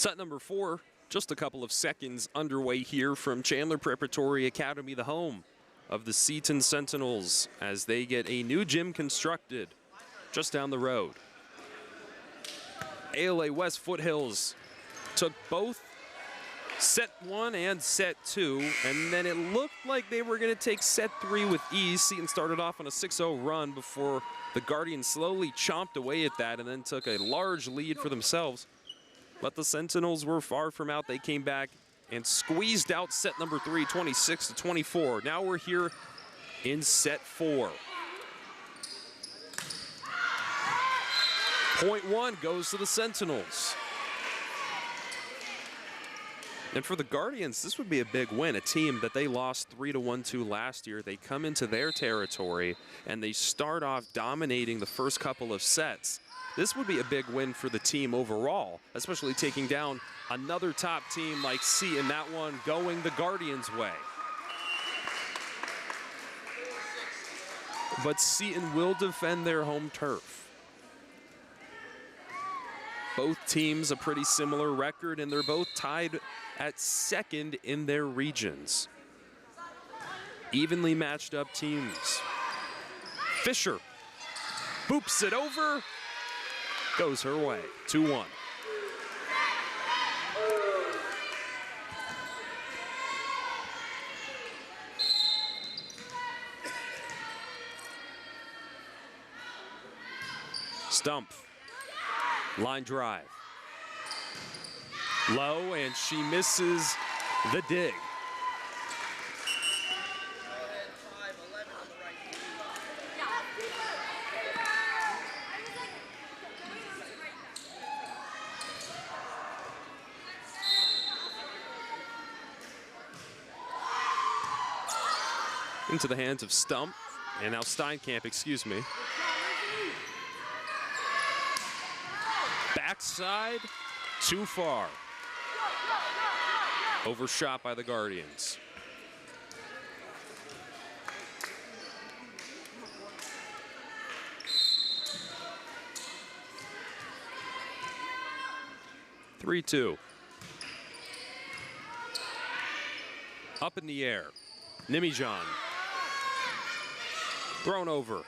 Set number 4, just a couple of seconds underway here from Chandler Preparatory Academy, the home of the Seton Sentinels, as they get a new gym constructed just down the road. ALA West Foothills took both set 1 and set 2, and then it looked like they were going to take set 3 with ease. Seton started off on a 6-0 run before the Guardians slowly chomped away at that and then took a large lead for themselves. But the Sentinels were far from out. They came back and squeezed out set number 3, 26-24. Now we're here in set 4. Point 1 goes to the Sentinels. And for the Guardians, this would be a big win, a team that they lost 3-1 to last year. They come into their territory and they start off dominating the first couple of sets. This would be a big win for the team overall, especially taking down another top team like Seton, that one going the Guardians' way. But Seton will defend their home turf. Both teams a pretty similar record, and they're both tied at second in their regions. Evenly matched up teams. Fisher boops it over. Goes her way, 2-1. Stump, line drive. Low, and she misses the dig. Into the hands of Stump, and now Steinkamp, excuse me. Backside, too far. Overshot by the Guardians. (3-2). Up in the air, Nimijan. Thrown over.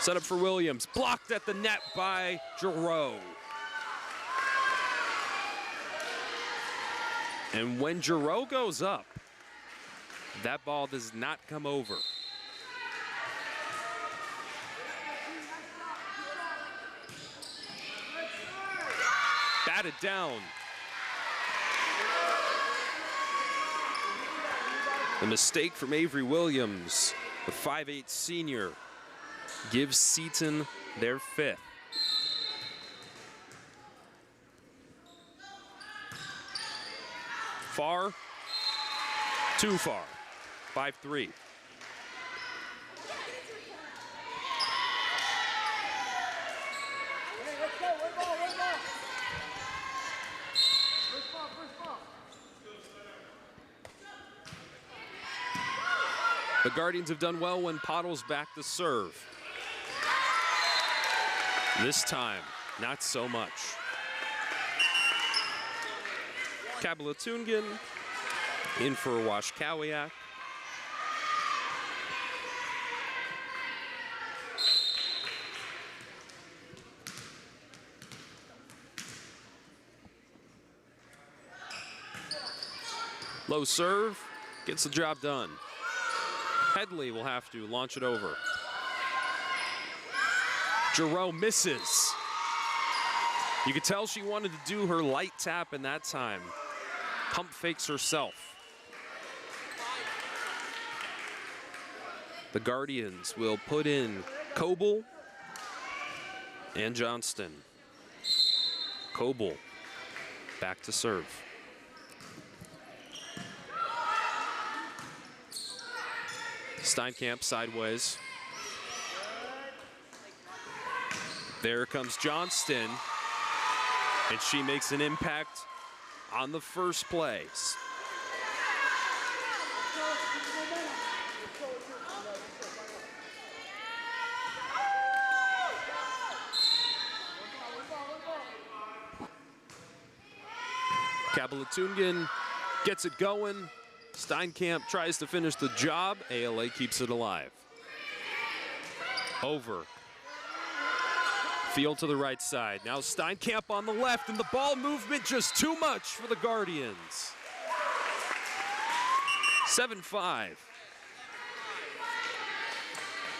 Set up for Williams. Blocked at the net by Giroux. And when Giroux goes up, that ball does not come over. Batted down. The mistake from Avery Williams, the 5'8" senior, gives Seton their 5th. Far, too far, 5-3. The Guardians have done well when Pottle's back to serve. This time, not so much. Kabalatungan in for Washkawiak. Low serve, gets the job done. Headley will have to launch it over. Giroux misses. You could tell she wanted to do her light tap in that time. Pump fakes herself. The Guardians will put in Coble and Johnston. Coble back to serve. Steinkamp sideways. There comes Johnston, and she makes an impact on the first place. Kabalatungin gets it going. Steinkamp tries to finish the job. ALA keeps it alive. Over. Field to the right side. Now Steinkamp on the left, and the ball movement just too much for the Guardians. 7-5.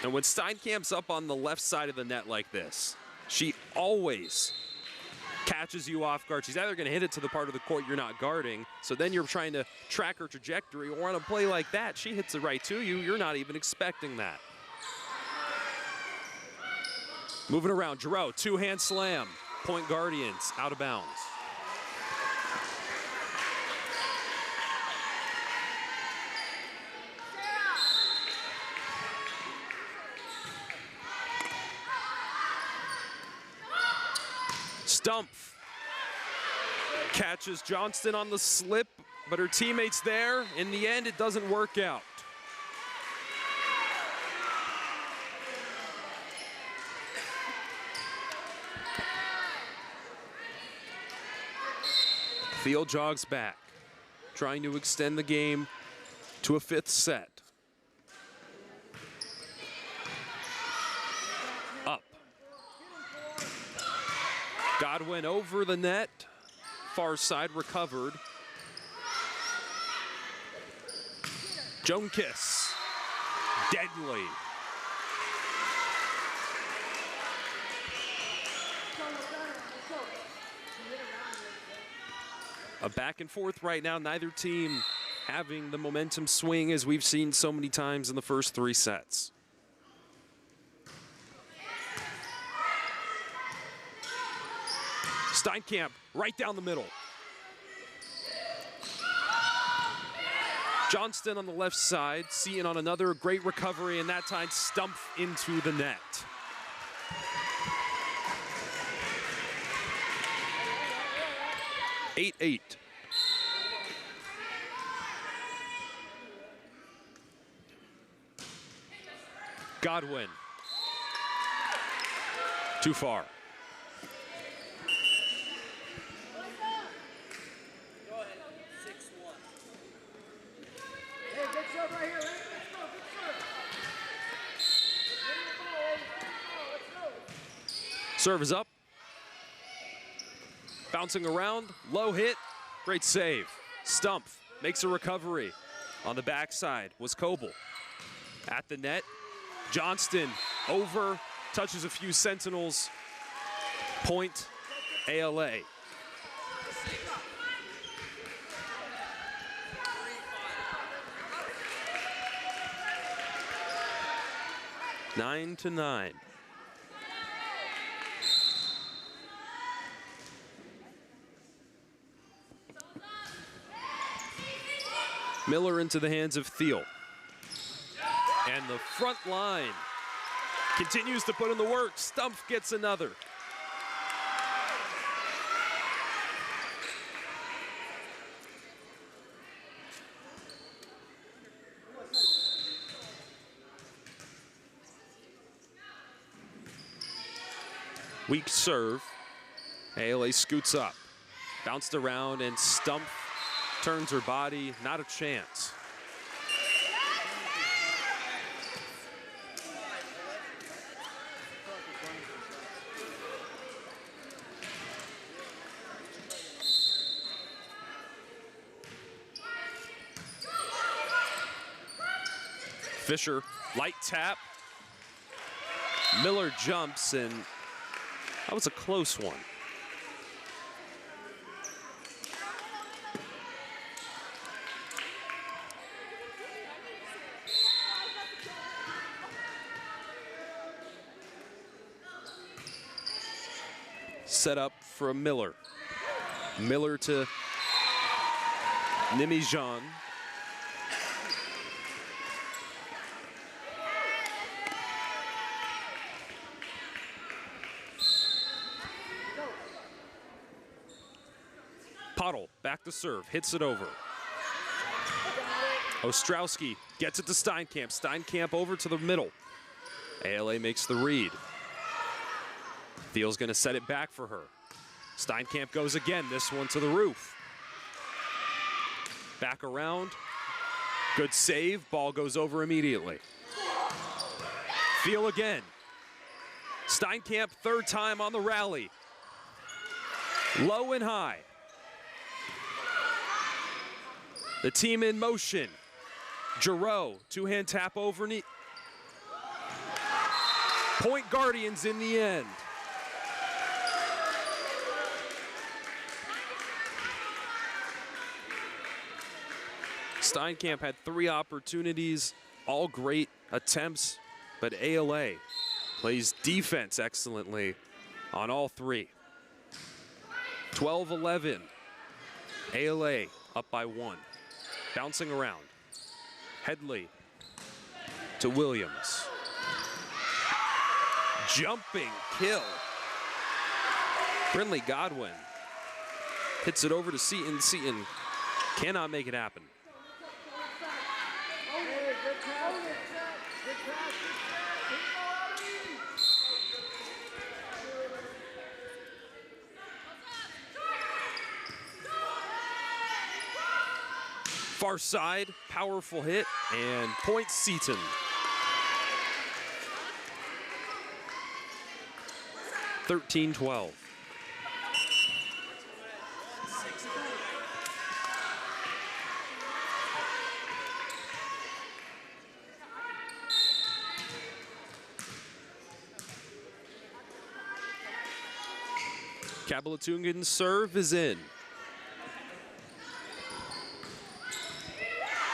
And when Steinkamp's up on the left side of the net like this, she always catches you off guard. She's either going to hit it to the part of the court you're not guarding, so then you're trying to track her trajectory, or on a play like that, she hits it right to you. You're not even expecting that. Moving around, Giroux, two-hand slam. Point Guardians, out of bounds. Stumpf catches Johnston on the slip, but her teammate's there. In the end, it doesn't work out. Field jogs back, trying to extend the game to a fifth set. Up. Godwin over the net. Far side recovered. Joan Kiss. Deadly. A back and forth right now, neither team having the momentum swing as we've seen so many times in the first three sets. Steinkamp right down the middle. Johnston on the left side, Seton on another great recovery, and that time Stumpf into the net. Eight. Godwin. Too far. Go ahead. 6-1. Hey, good serve right here. Let's go. Good serve. Serve is up. Bouncing around, low hit, great save. Stumpf makes a recovery. On the backside was Coble. At the net, Johnston over, touches a few Sentinels. Point, ALA. Nine to 9. Miller into the hands of Thiel. And the front line continues to put in the work. Stumpf gets another. Weak serve. ALA scoots up. Bounced around, and Stumpf turns her body. Not a chance. Fisher, light tap. Miller jumps, and that was a close one. Set up for Miller. Miller to Nimijan. Pottle, back to serve, hits it over. Ostrowski gets it to Steinkamp. Steinkamp over to the middle. ALA makes the read. Thiel's gonna set it back for her. Steinkamp goes again, this one to the roof. Back around. Good save. Ball goes over immediately. Feel again. Steinkamp, third time on the rally. Low and high. The team in motion. Giroux, two-hand tap over knee. Point Guardians in the end. Steinkamp had 3 opportunities, all great attempts, but ALA plays defense excellently on all 3. 12-11. ALA up by 1. Bouncing around. Headley to Williams. Jumping kill. Brindley Godwin hits it over to Seton. Seton cannot make it happen. Far side, powerful hit, and point Seton. (13-12). Kabalatungan's serve is in.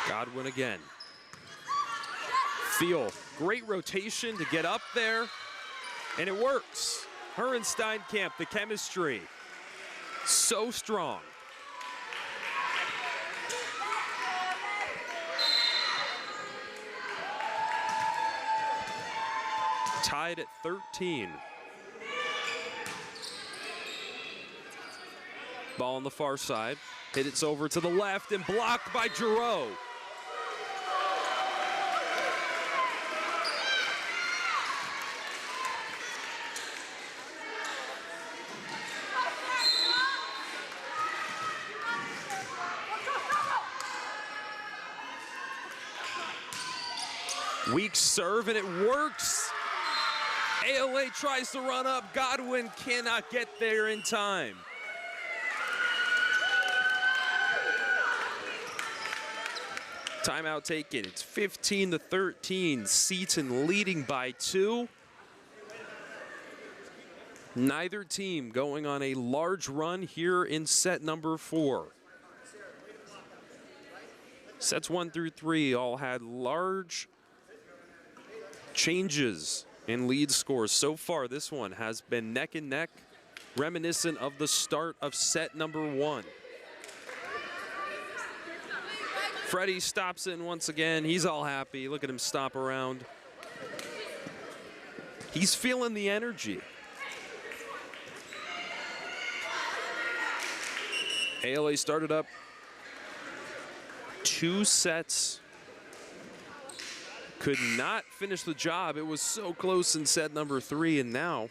Godwin again. Feel great rotation to get up there, and it works. Her and Steinkamp, the chemistry, so strong. Tied at 13. Ball on the far side. Hit it's over to the left and blocked by Giroux. Weak serve, and it works. ALA tries to run up. Godwin cannot get there in time. Timeout taken. It's 15-13. Seton leading by 2. Neither team going on a large run here in set number 4. Sets 1 through 3 all had large changes in lead scores. So far, this one has been neck and neck, reminiscent of the start of set number 1. Freddie stops in once again. He's all happy. Look at him stomp around. He's feeling the energy. ALA started up 2 sets. Could not finish the job. It was so close in set number 3, and now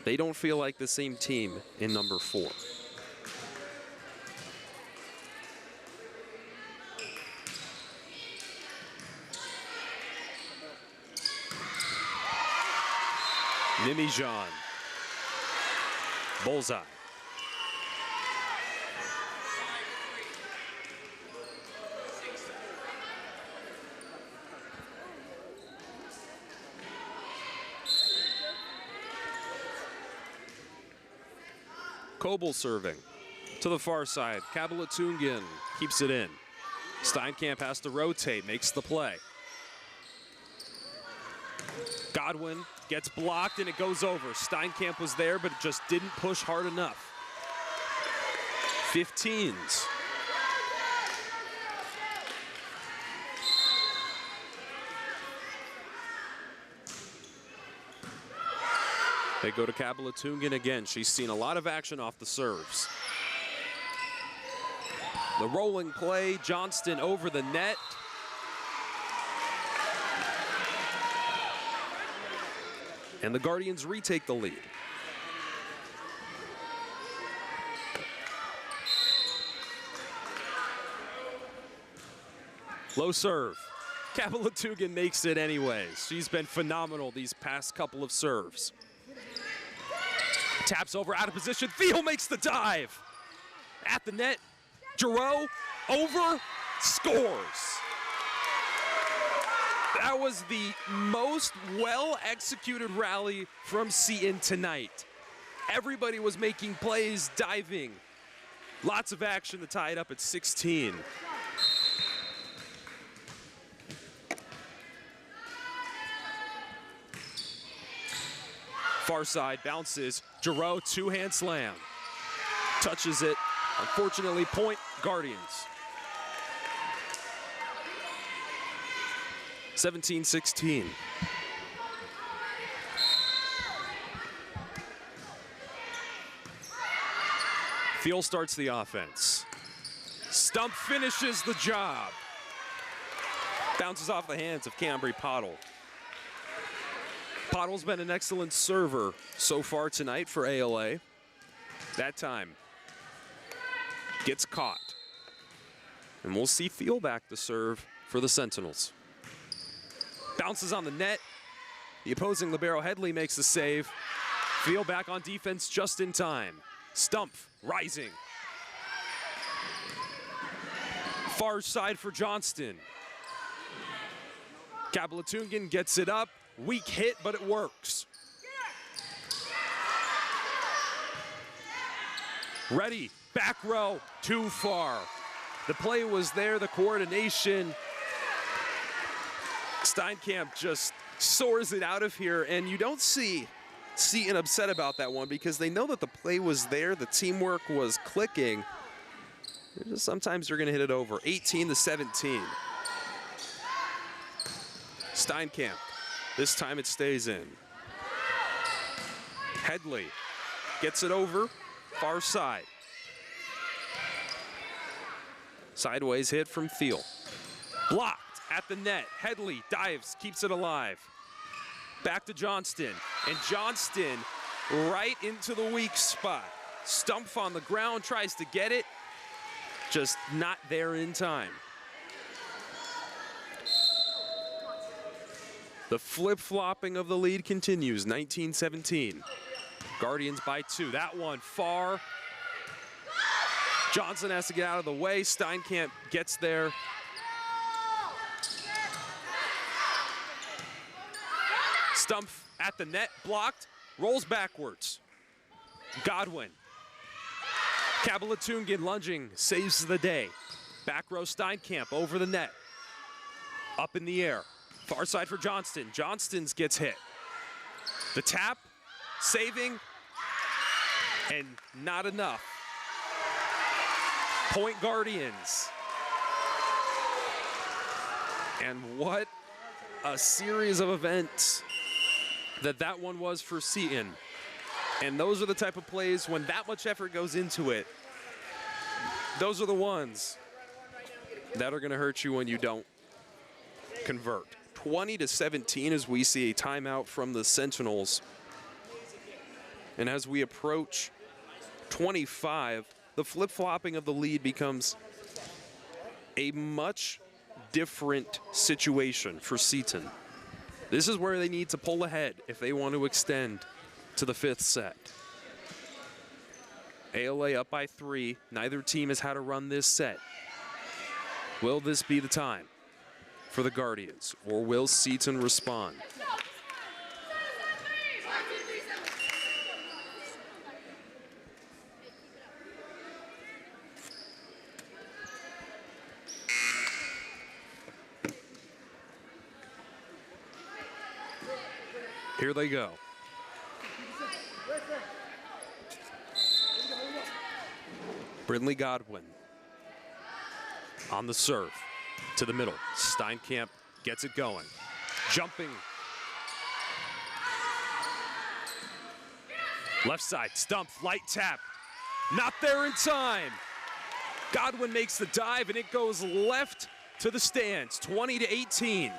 they don't feel like the same team in number 4. Nimijan. Bullseye. Coble serving to the far side. Kabalatungan keeps it in. Steinkamp has to rotate, makes the play. Godwin gets blocked and it goes over. Steinkamp was there, but it just didn't push hard enough. 15s. They go to Kabalatungan again. She's seen a lot of action off the serves. The rolling play, Johnston over the net. And the Guardians retake the lead. Low serve. Kapalatugan makes it anyways. She's been phenomenal these past couple of serves. Taps over, out of position. Thiel makes the dive. At the net, Giroux over, scores. That was the most well-executed rally from Seton tonight. Everybody was making plays, diving. Lots of action to tie it up at 16. Far side bounces, Giroux two-hand slam. Touches it, unfortunately point Guardians. 17-16. Thiel starts the offense. Stump finishes the job. Bounces off the hands of Cambry Pottle. Pottle's been an excellent server so far tonight for ALA. That time gets caught. And we'll see Thiel back to serve for the Sentinels. Bounces on the net. The opposing libero Headley makes the save. Thiel back on defense just in time. Stump rising. Far side for Johnston. Kapalatugan gets it up. Weak hit, but it works. Ready, back row, too far. The play was there, the coordination. Steinkamp just soars it out of here, and you don't see Seton upset about that one because they know that the play was there, the teamwork was clicking. Sometimes you're gonna hit it over. 18-17. Steinkamp. This time it stays in. Headley gets it over, far side. Sideways hit from Thiel. Blocked at the net. Headley dives, keeps it alive. Back to Johnston, and Johnston right into the weak spot. Stump on the ground, tries to get it, just not there in time. The flip-flopping of the lead continues, 19-17. Guardians by 2. That one far. Johnson has to get out of the way. Steinkamp gets there. Stump at the net, blocked, rolls backwards. Godwin. Kapalatugan lunging, saves the day. Back row Steinkamp over the net. Up in the air. Far side for Johnston. Johnston's gets hit. The tap, saving, and not enough. Point Guardians. And what a series of events that one was for Seton. And those are the type of plays when that much effort goes into it. Those are the ones that are going to hurt you when you don't convert. 20-17 as we see a timeout from the Sentinels. And as we approach 25, the flip-flopping of the lead becomes a much different situation for Seton. This is where they need to pull ahead if they want to extend to the 5th set. ALA up by 3. Neither team has had to run this set. Will this be the time for the Guardians, or will Seton respond? Here they go. Brindley Godwin on the serve to the middle. Steinkamp gets it going. Jumping. Left side, Stump, light tap. Not there in time. Godwin makes the dive, and it goes left to the stands, 20-18.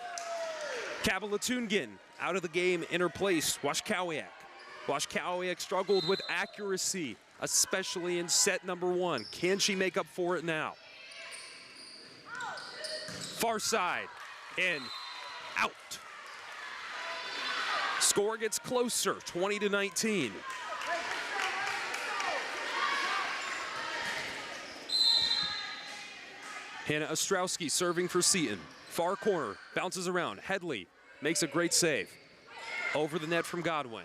Kapalatugan out of the game in her place. Washkowiak. Washkowiak struggled with accuracy, especially in set number 1. Can she make up for it now? Far side and out. Score gets closer, 20-19. Hannah Ostrowski serving for Seton. Far corner, bounces around. Headley makes a great save. Over the net from Godwin.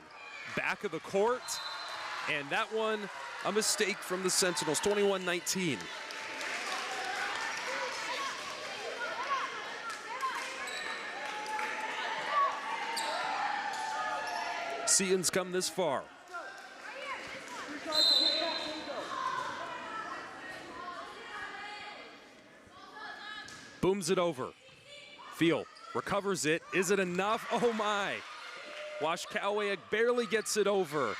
Back of the court, and that one, a mistake from the Sentinels, 21-19. Seton's come this far. Booms it over. Field recovers it. Is it enough? Oh my. Washkowee barely gets it over.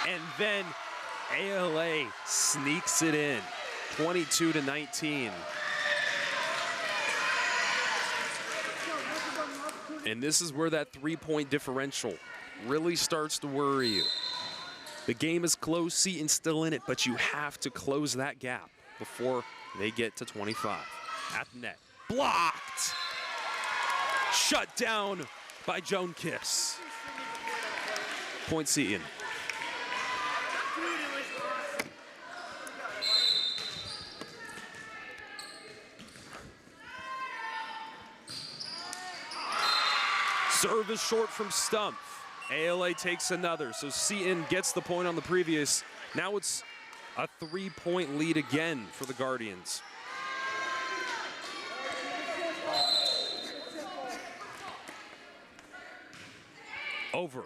And then ALA sneaks it in. 22-19. And this is where that three-point differential really starts to worry you. The game is close, Seton's still in it, but you have to close that gap before they get to 25. At the net, blocked! Shut down by Joan Kiss. Point Seton. Serve is short from Stumpf. ALA takes another, so Seton gets the point on the previous. Now it's a three-point lead again for the Guardians. Over.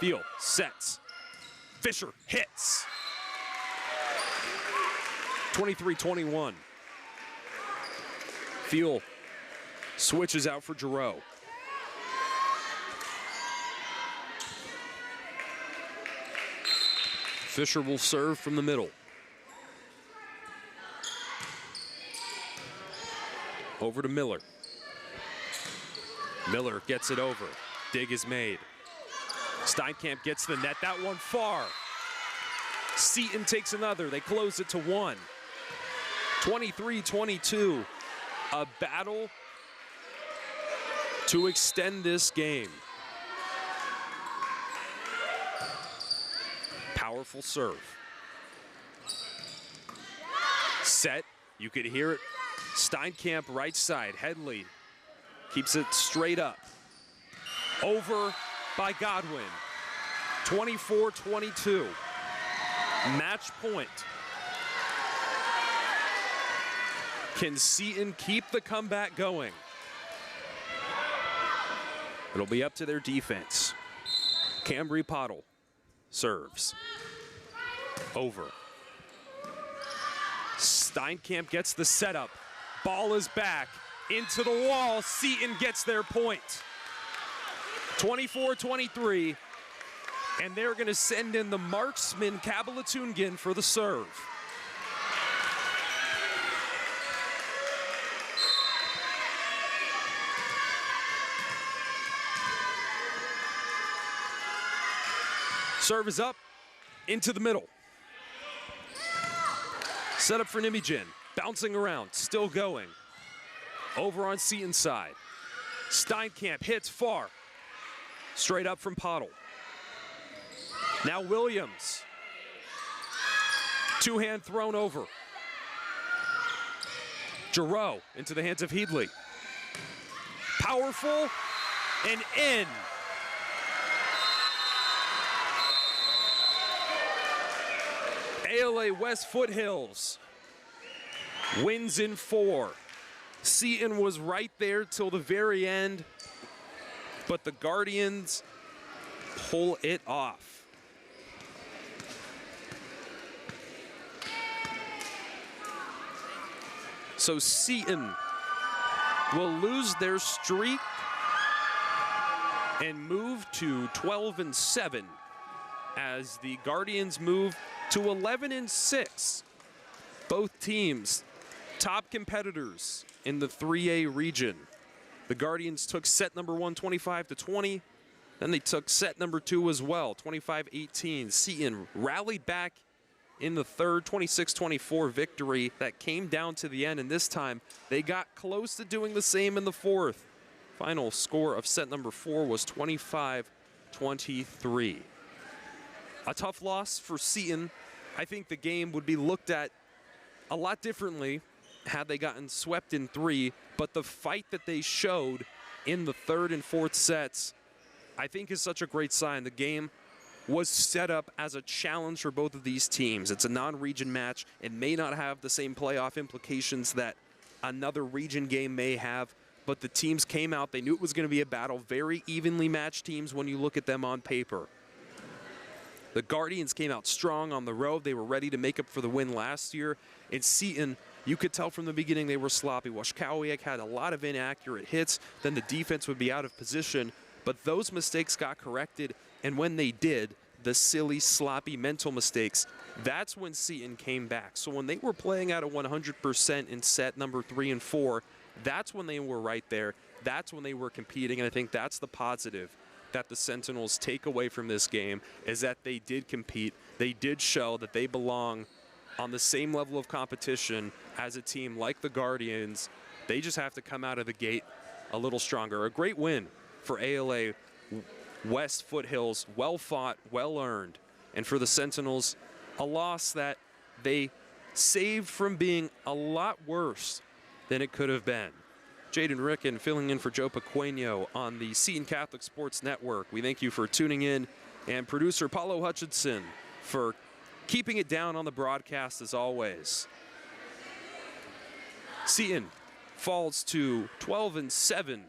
Field sets. Fisher hits. 23-21. Field switches out for Giroux. Fisher will serve from the middle. Over to Miller. Miller gets it over. Dig is made. Steinkamp gets the net. That one far. Seton takes another. They close it to one. 23-22. A battle to extend this game. Powerful serve. Set. You could hear it. Steinkamp right side. Headley keeps it straight up. Over by Godwin. 24-22. Match point. Can Seton keep the comeback going? It'll be up to their defense. Cambry Pottle serves. Over. Steinkamp gets the setup. Ball is back into the wall. Seton gets their point. 24-23. And they're going to send in the marksman Kabalatungan for the serve. Serve is up, into the middle. Set up for Nijmegen, bouncing around, still going. Over on Seton's side. Steinkamp hits far. Straight up from Pottle. Now Williams. Two-hand thrown over. Giroux into the hands of Headley. Powerful and in. ALA West Foothills wins in 4. Seton was right there till the very end, but the Guardians pull it off. So Seton will lose their streak and move to 12-7 as the Guardians move to 11-6. Both teams top competitors in the 3A region. The Guardians took set number 1, 25-20. Then they took set number 2 as well, 25-18. Seton rallied back in the third, 26-24 victory that came down to the end, and this time they got close to doing the same in the fourth. Final score of set number 4 was 25-23. A tough loss for Seton. I think the game would be looked at a lot differently had they gotten swept in 3, but the fight that they showed in the third and fourth sets, I think is such a great sign. The game was set up as a challenge for both of these teams. It's a non-region match. It may not have the same playoff implications that another region game may have, but the teams came out. They knew it was going to be a battle. Very evenly matched teams when you look at them on paper. The Guardians came out strong on the road. They were ready to make up for the win last year. In Seton, you could tell from the beginning they were sloppy. Washkowiak had a lot of inaccurate hits. Then the defense would be out of position. But those mistakes got corrected, and when they did, the silly, sloppy mental mistakes, that's when Seton came back. So when they were playing at a 100% in set number 3 and 4, that's when they were right there. That's when they were competing, and I think that's the positive that the Sentinels take away from this game, is that they did compete. They did show that they belong on the same level of competition as a team like the Guardians. They just have to come out of the gate a little stronger. A great win for ALA West Foothills, well fought, well earned. And for the Sentinels, a loss that they saved from being a lot worse than it could have been. Jaden Ricken filling in for Joe Pequeno on the Seton Catholic Sports Network. We thank you for tuning in, and producer Paulo Hutchinson for keeping it down on the broadcast as always. Seton falls to 12-7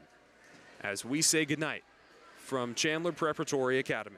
as we say goodnight from Chandler Preparatory Academy.